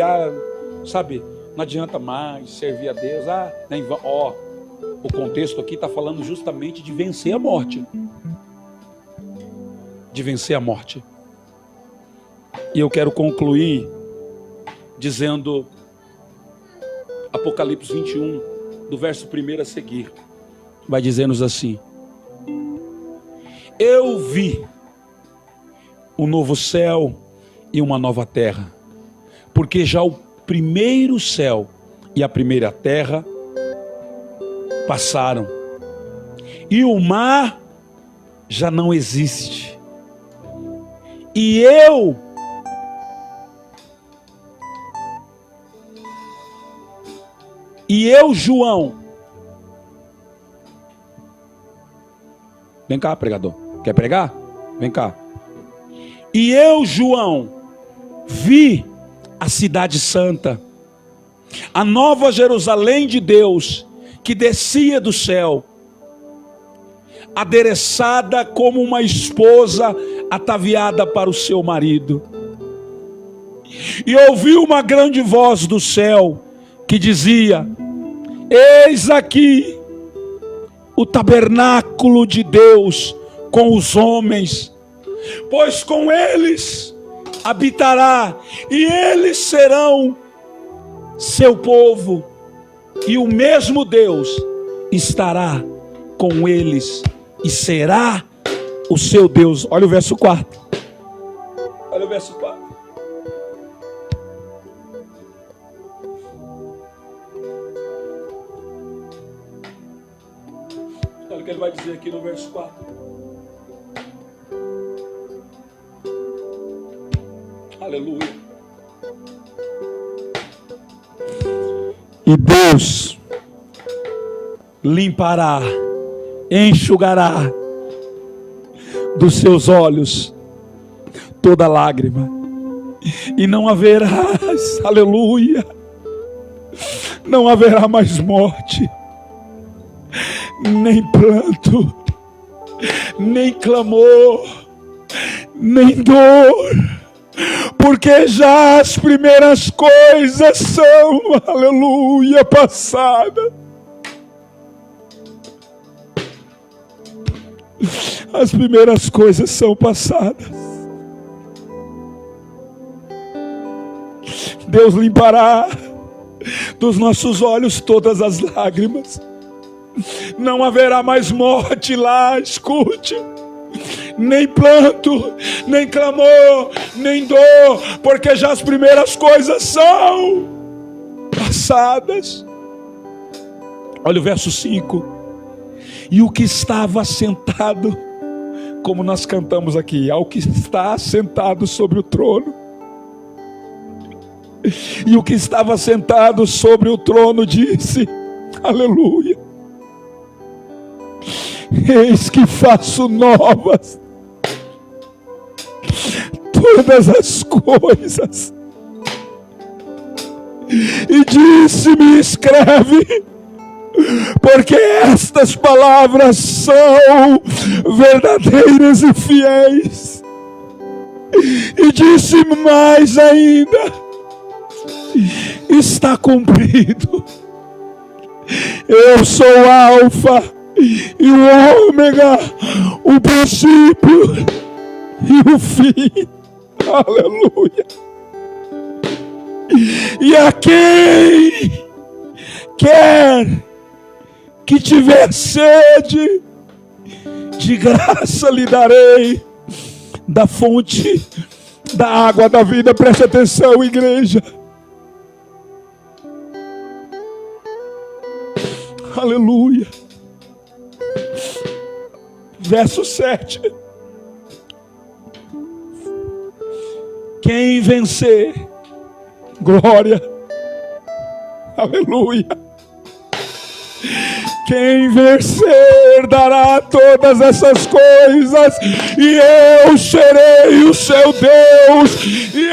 sabe, não adianta mais servir a Deus, não é em vão. O contexto aqui está falando justamente de vencer a morte. De vencer a morte. E eu quero concluir dizendo Apocalipse 21, do verso 1 a seguir. Vai dizer-nos assim: eu vi um novo céu e uma nova terra, porque já o primeiro céu e a primeira terra passaram, e o mar já não existe. E eu João, vem cá, pregador, quer pregar? Vem cá. E eu, João, vi a cidade santa, a nova Jerusalém de Deus, que descia do céu, adereçada como uma esposa ataviada para o seu marido. E ouvi uma grande voz do céu que dizia: eis aqui o tabernáculo de Deus com os homens, pois com eles habitará, e eles serão seu povo, e o mesmo Deus estará com eles e será o seu Deus. Olha o verso 4. Olha o verso 4. Olha o que ele vai dizer aqui no verso 4. Aleluia. E Deus limpará, enxugará dos seus olhos toda lágrima, e não haverá, aleluia, não haverá mais morte, nem pranto, nem clamor, nem dor, porque já as primeiras coisas são, aleluia, passadas. As primeiras coisas são passadas. Deus limpará dos nossos olhos todas as lágrimas. Não haverá mais morte lá, escute. Nem pranto, nem clamor, nem dor, porque já as primeiras coisas são passadas. Olha o verso 5. E o que estava sentado, como nós cantamos aqui, ao que está sentado sobre o trono. E o que estava sentado sobre o trono disse, aleluia, eis que faço novas todas as coisas. E disse-me, escreve, porque estas palavras são verdadeiras e fiéis. E disse-me mais ainda, está cumprido. Eu sou o Alfa e o Ômega, o princípio e o fim. Aleluia. E a quem quer que tiver sede, de graça lhe darei da fonte da água da vida. Preste atenção, igreja. Aleluia. Verso 7. Quem vencer, glória, aleluia. Quem vencer dará todas essas coisas, e eu serei o seu Deus, e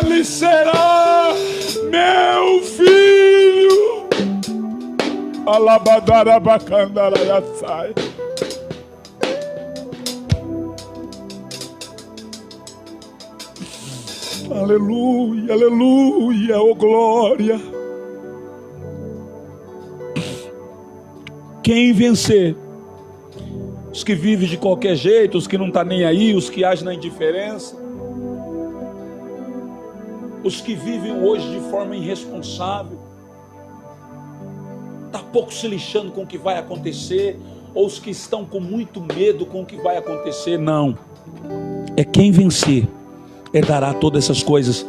ele será meu filho. Alabadarabacandaraiaçai. Aleluia, aleluia, oh glória. Quem vencer, os que vivem de qualquer jeito, os que não estão nem aí, os que agem na indiferença, os que vivem hoje de forma irresponsável, está pouco se lixando com o que vai acontecer, ou os que estão com muito medo com o que vai acontecer, não. É quem vencer, herdará todas essas coisas.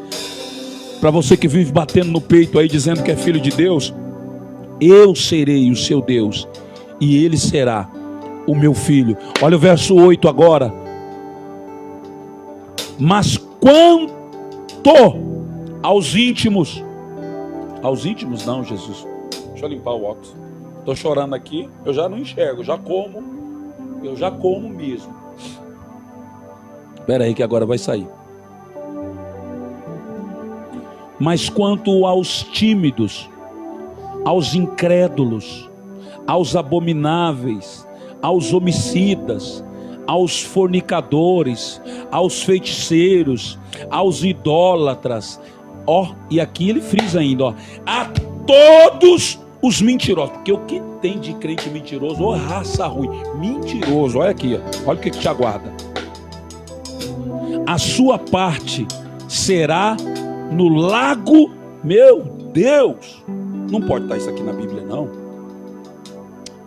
Para você que vive batendo no peito aí, dizendo que é filho de Deus, eu serei o seu Deus, e ele será o meu filho. Olha o verso 8 agora. Mas quanto aos íntimos não, Jesus, deixa eu limpar o óculos, estou chorando aqui, eu já não enxergo, eu já como mesmo. Espera aí que agora vai sair. Mas quanto aos tímidos, aos incrédulos, aos abomináveis, aos homicidas, aos fornicadores, aos feiticeiros, aos idólatras, e aqui ele frisa ainda, a todos os mentirosos, porque o que tem de crente mentiroso, raça ruim, mentiroso, olha aqui, olha o que te aguarda. A sua parte será no lago, meu Deus, não pode estar isso aqui na Bíblia não.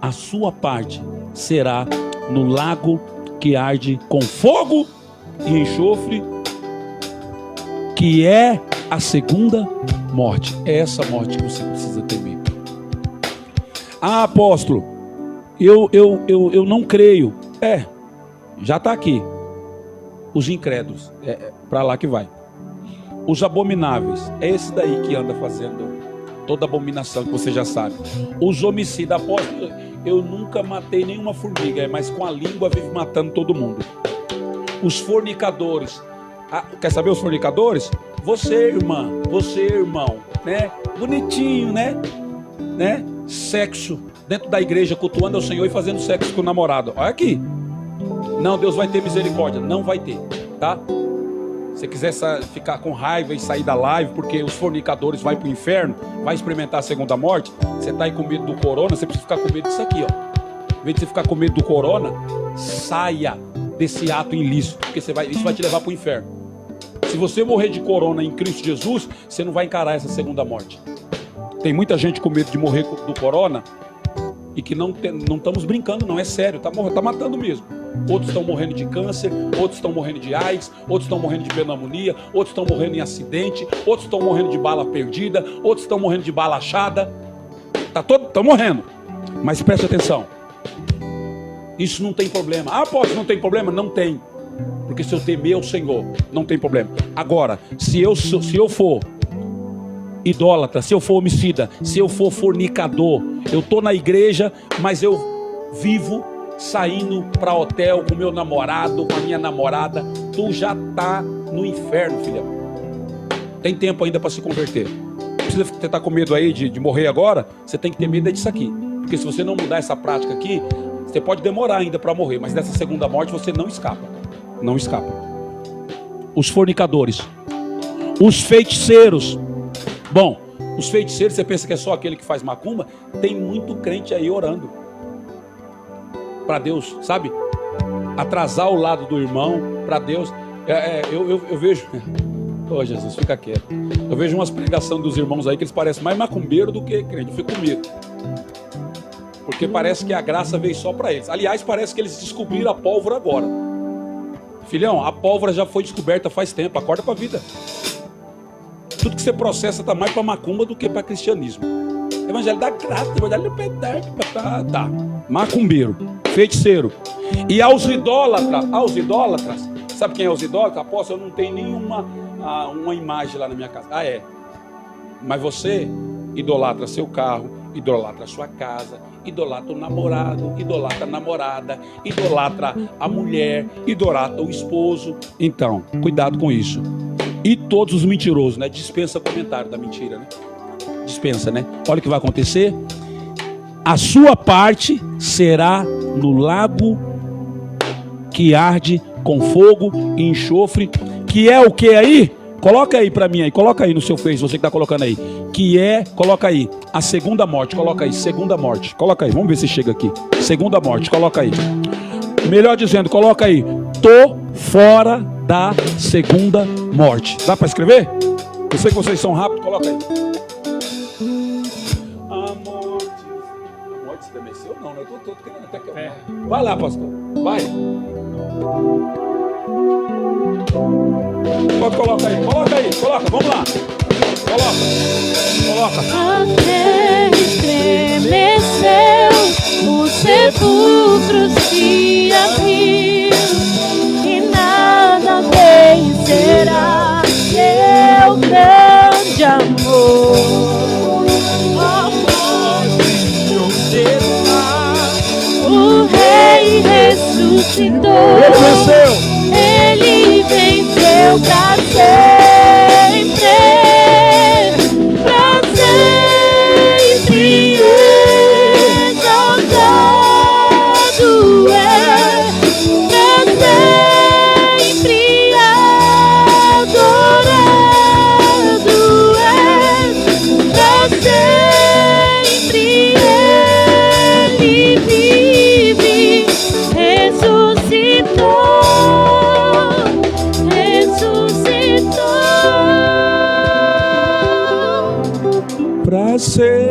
A sua parte será no lago que arde com fogo e enxofre, que é a segunda morte. É essa morte que você precisa temer. Ah, apóstolo, eu não creio. Já está aqui. Os incrédulos, para lá que vai. Os abomináveis, é esse daí que anda fazendo toda abominação que você já sabe. Os homicidas, apóstolo, eu nunca matei nenhuma formiga, mas com a língua vive matando todo mundo. Os fornicadores, quer saber os fornicadores? Você, irmã, você, irmão, né? Bonitinho, né? Sexo dentro da igreja, cultuando ao Senhor e fazendo sexo com o namorado. Olha aqui. Não, Deus vai ter misericórdia. Não vai ter, tá? Se quiser ficar com raiva e sair da live porque os fornicadores vão para o inferno, vai experimentar a segunda morte, você está aí com medo do corona, você precisa ficar com medo disso aqui, ó. Em vez de você ficar com medo do corona, saia desse ato ilícito, porque isso vai te levar para o inferno. Se você morrer de corona em Cristo Jesus, você não vai encarar essa segunda morte. Tem muita gente com medo de morrer do corona e que não estamos brincando, não, é sério, tá matando mesmo. Outros estão morrendo de câncer, outros estão morrendo de AIDS, outros estão morrendo de pneumonia, outros estão morrendo em acidente, outros estão morrendo de bala perdida, outros estão morrendo de bala achada. Estão morrendo. Mas preste atenção. Isso não tem problema. Apóstolo, não tem problema? Não tem. Porque se eu temer o Senhor, não tem problema. Agora, se eu for idólatra, se eu for homicida, se eu for fornicador, eu estou na igreja, mas eu vivo saindo para hotel com meu namorado, com a minha namorada, tu já tá no inferno, filhão. Tem tempo ainda para se converter. Não precisa estar com medo aí de morrer agora. Você tem que ter medo disso aqui, porque se você não mudar essa prática aqui, você pode demorar ainda para morrer, mas dessa segunda morte você não escapa. Não escapa. Os fornicadores, os feiticeiros. Bom, os feiticeiros, você pensa que é só aquele que faz macumba? Tem muito crente aí orando para Deus, sabe? Atrasar o lado do irmão para Deus. Eu vejo. Oh, Jesus, fica quieto. Eu vejo umas pregações dos irmãos aí que eles parecem mais macumbeiro do que crente. Eu fico com medo. Porque parece que a graça veio só para eles. Aliás, parece que eles descobriram a pólvora agora. Filhão, a pólvora já foi descoberta faz tempo. Acorda para a vida. Tudo que você processa está mais para macumba do que para cristianismo. Evangelho da graça, evangelho do pedaço. Tá. Macumbeiro, feiticeiro. E aos idólatras, sabe quem é os idólatras? Apóstolo, eu não tenho nenhuma uma imagem lá na minha casa. Mas você idolatra seu carro, idolatra a sua casa, idolatra o namorado, idolatra a namorada, idolatra a mulher, idolatra o esposo. Então, cuidado com isso. E todos os mentirosos, né? Dispensa comentário da mentira, né? Dispensa, né? Olha o que vai acontecer. A sua parte será no lago que arde com fogo e enxofre, que é o que aí? Coloca aí para mim aí, coloca aí no seu Face, você que está colocando aí. Que é, coloca aí, a segunda morte, coloca aí, segunda morte. Coloca aí, vamos ver se chega aqui. Segunda morte, coloca aí. Melhor dizendo, coloca aí. Tô fora da segunda morte. Dá para escrever? Eu sei que vocês são rápidos, coloca aí. A morte estremeceu? Não, eu tô querendo até que eu... Vai lá, pastor, vai. Pode colocar aí, coloca, vamos lá. Coloca. A terra estremeceu, os sepulcros se abriram, e nada vencerá teu grande amor. Ó morte, onde está? O Rei ressuscitou. Ele venceu pra sempre, exaltado é, pra sempre adorado é, pra sempre ele vive, ressuscitou. Pra sempre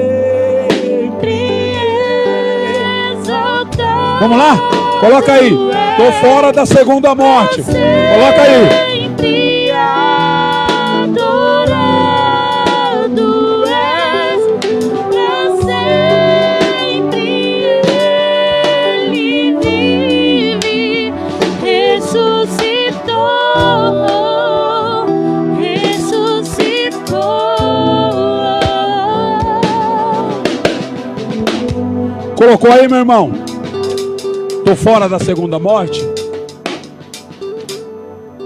exaltado. Vamos lá? Coloca aí. Tô fora da segunda morte. Coloca aí. Sempre adorado és, pra sempre Colocou aí, meu irmão? Estou fora da segunda morte?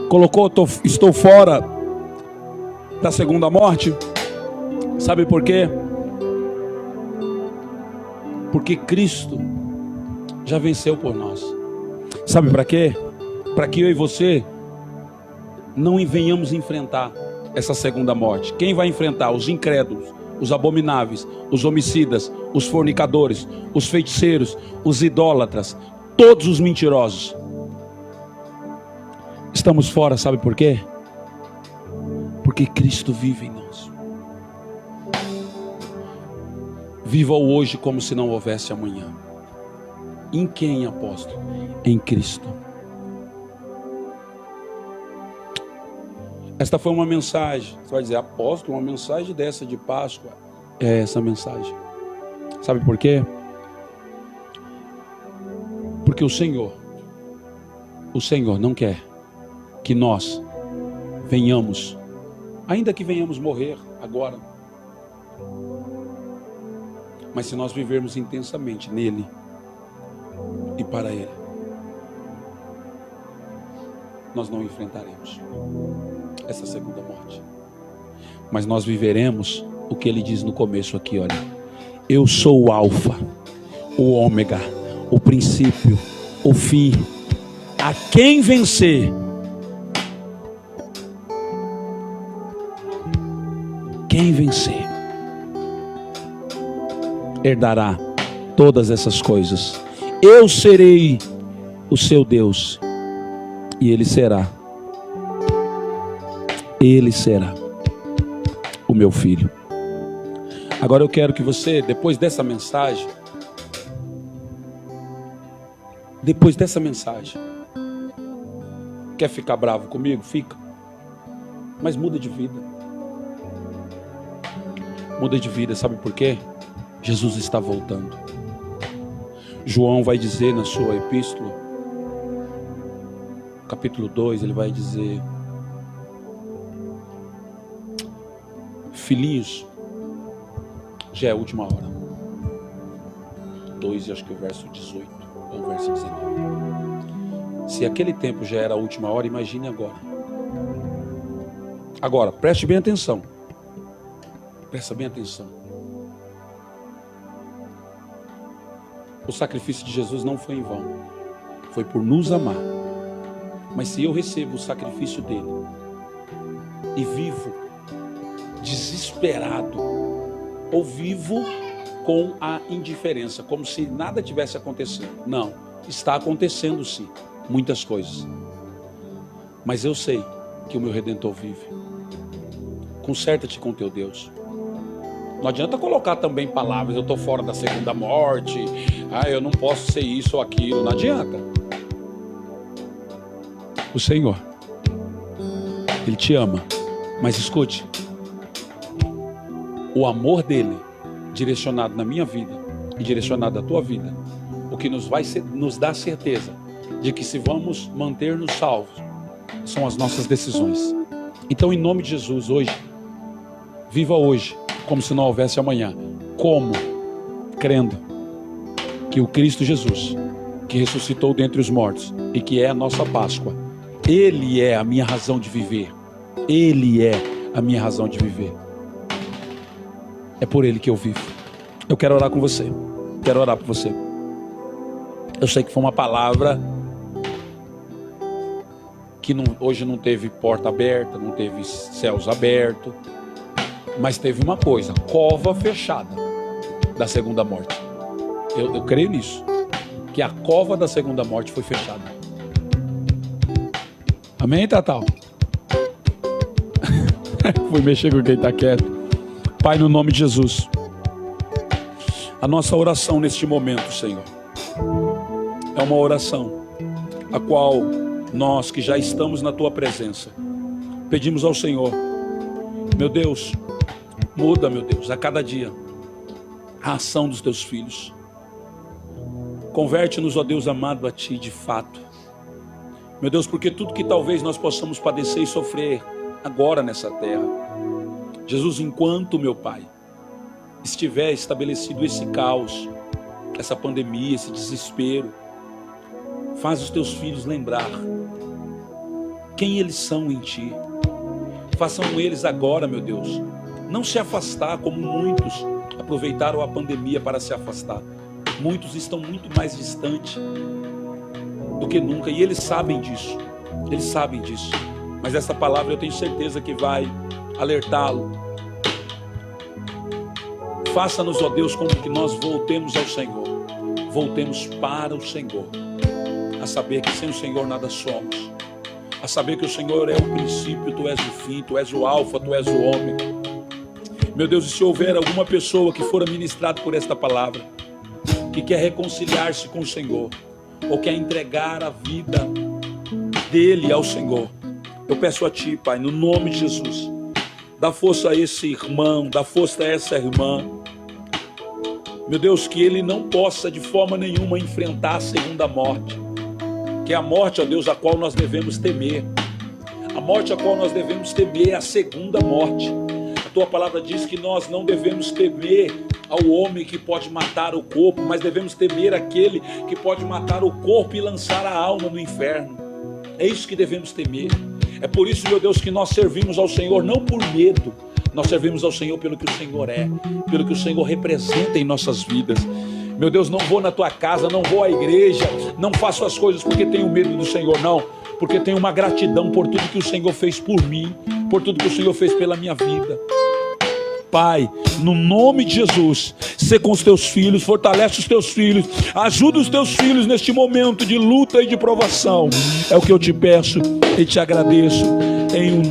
Colocou, estou fora da segunda morte? Sabe por quê? Porque Cristo já venceu por nós. Sabe para quê? Para que eu e você não venhamos enfrentar essa segunda morte. Quem vai enfrentar? Os incrédulos, os abomináveis, os homicidas, os fornicadores, os feiticeiros, os idólatras, todos os mentirosos. Estamos fora, sabe por quê? Porque Cristo vive em nós. Viva o hoje como se não houvesse amanhã. Em quem, apóstolo? Em Cristo. Esta foi uma mensagem. Você vai dizer, apóstolo, uma mensagem dessa de Páscoa. É essa mensagem. Sabe por quê? Porque o Senhor não quer que nós venhamos, ainda que venhamos morrer agora, mas se nós vivermos intensamente nele e para ele, nós não enfrentaremos essa segunda morte, mas nós viveremos o que ele diz no começo aqui, olha: eu sou o alfa, o ômega, o princípio, o fim. A quem vencer, quem vencer herdará todas essas coisas. Eu serei o seu Deus e ele será o meu filho. Agora eu quero que você, depois dessa mensagem, quer ficar bravo comigo? Fica. Mas muda de vida. Muda de vida, sabe por quê? Jesus está voltando. João vai dizer na sua epístola, capítulo 2, ele vai dizer: filhinhos, já é a última hora. 2, acho que o verso 18 ou o verso 19. Se aquele tempo já era a última hora, imagine agora. Agora, preste bem atenção. Presta bem atenção. O sacrifício de Jesus não foi em vão. Foi por nos amar. Mas se eu recebo o sacrifício dele e vivo desesperado, ou vivo com a indiferença, como se nada tivesse acontecendo. Não, está acontecendo sim, muitas coisas. Mas eu sei que o meu Redentor vive. Conserta-te com teu Deus. Não adianta colocar também palavras: eu estou fora da segunda morte, eu não posso ser isso ou aquilo. Não adianta. O Senhor, Ele te ama. Mas escute, o amor dele direcionado na minha vida e direcionado na tua vida, o que nos dá certeza de que se vamos manter-nos salvos são as nossas decisões. Então, em nome de Jesus, hoje, viva hoje como se não houvesse amanhã. Como? Crendo que o Cristo Jesus, que ressuscitou dentre os mortos e que é a nossa Páscoa, Ele é a minha razão de viver. Ele é a minha razão de viver. É por Ele que eu vivo. Eu quero orar com você. Quero orar por você. Eu sei que foi uma palavra que hoje não teve porta aberta, não teve céus abertos, mas teve uma coisa: cova fechada da segunda morte. Eu creio nisso, que a cova da segunda morte foi fechada. Amém, Tatal? Fui mexer com quem está quieto. Pai, no nome de Jesus, a nossa oração neste momento, Senhor, é uma oração a qual nós que já estamos na Tua presença, pedimos ao Senhor: meu Deus, muda, meu Deus, a cada dia a ação dos Teus filhos. Converte-nos, ó Deus amado, a Ti de fato. Meu Deus, porque tudo que talvez nós possamos padecer e sofrer agora nessa terra, Jesus, enquanto, meu Pai, estiver estabelecido esse caos, essa pandemia, esse desespero. Faz os teus filhos lembrar quem eles são em ti. Façam eles agora, meu Deus, não se afastar como muitos aproveitaram a pandemia para se afastar. Muitos estão muito mais distantes do que nunca e eles sabem disso. Eles sabem disso. Mas essa palavra eu tenho certeza que vai alertá-lo. Faça-nos, ó Deus, como que nós voltemos ao Senhor. Voltemos para o Senhor. A saber que sem o Senhor nada somos. A saber que o Senhor é o princípio, Tu és o fim, Tu és o alfa, Tu és o ômega. Meu Deus, e se houver alguma pessoa que for ministrada por esta palavra, que quer reconciliar-se com o Senhor, ou quer entregar a vida dele ao Senhor, eu peço a Ti, Pai, no nome de Jesus, dá força a esse irmão, dá força a essa irmã. Meu Deus, que ele não possa de forma nenhuma enfrentar a segunda morte, que é a morte, ó Deus, a qual nós devemos temer. A morte a qual nós devemos temer é a segunda morte. A Tua palavra diz que nós não devemos temer ao homem que pode matar o corpo, mas devemos temer aquele que pode matar o corpo e lançar a alma no inferno. É isso que devemos temer. É por isso, meu Deus, que nós servimos ao Senhor não por medo, nós servimos ao Senhor pelo que o Senhor é, pelo que o Senhor representa em nossas vidas. Meu Deus, não vou na Tua casa, não vou à igreja, não faço as coisas porque tenho medo do Senhor, não, porque tenho uma gratidão por tudo que o Senhor fez por mim, por tudo que o Senhor fez pela minha vida. Pai, no nome de Jesus, sê com os Teus filhos, fortalece os Teus filhos, ajuda os Teus filhos neste momento de luta e de provação. É o que eu te peço e te agradeço, em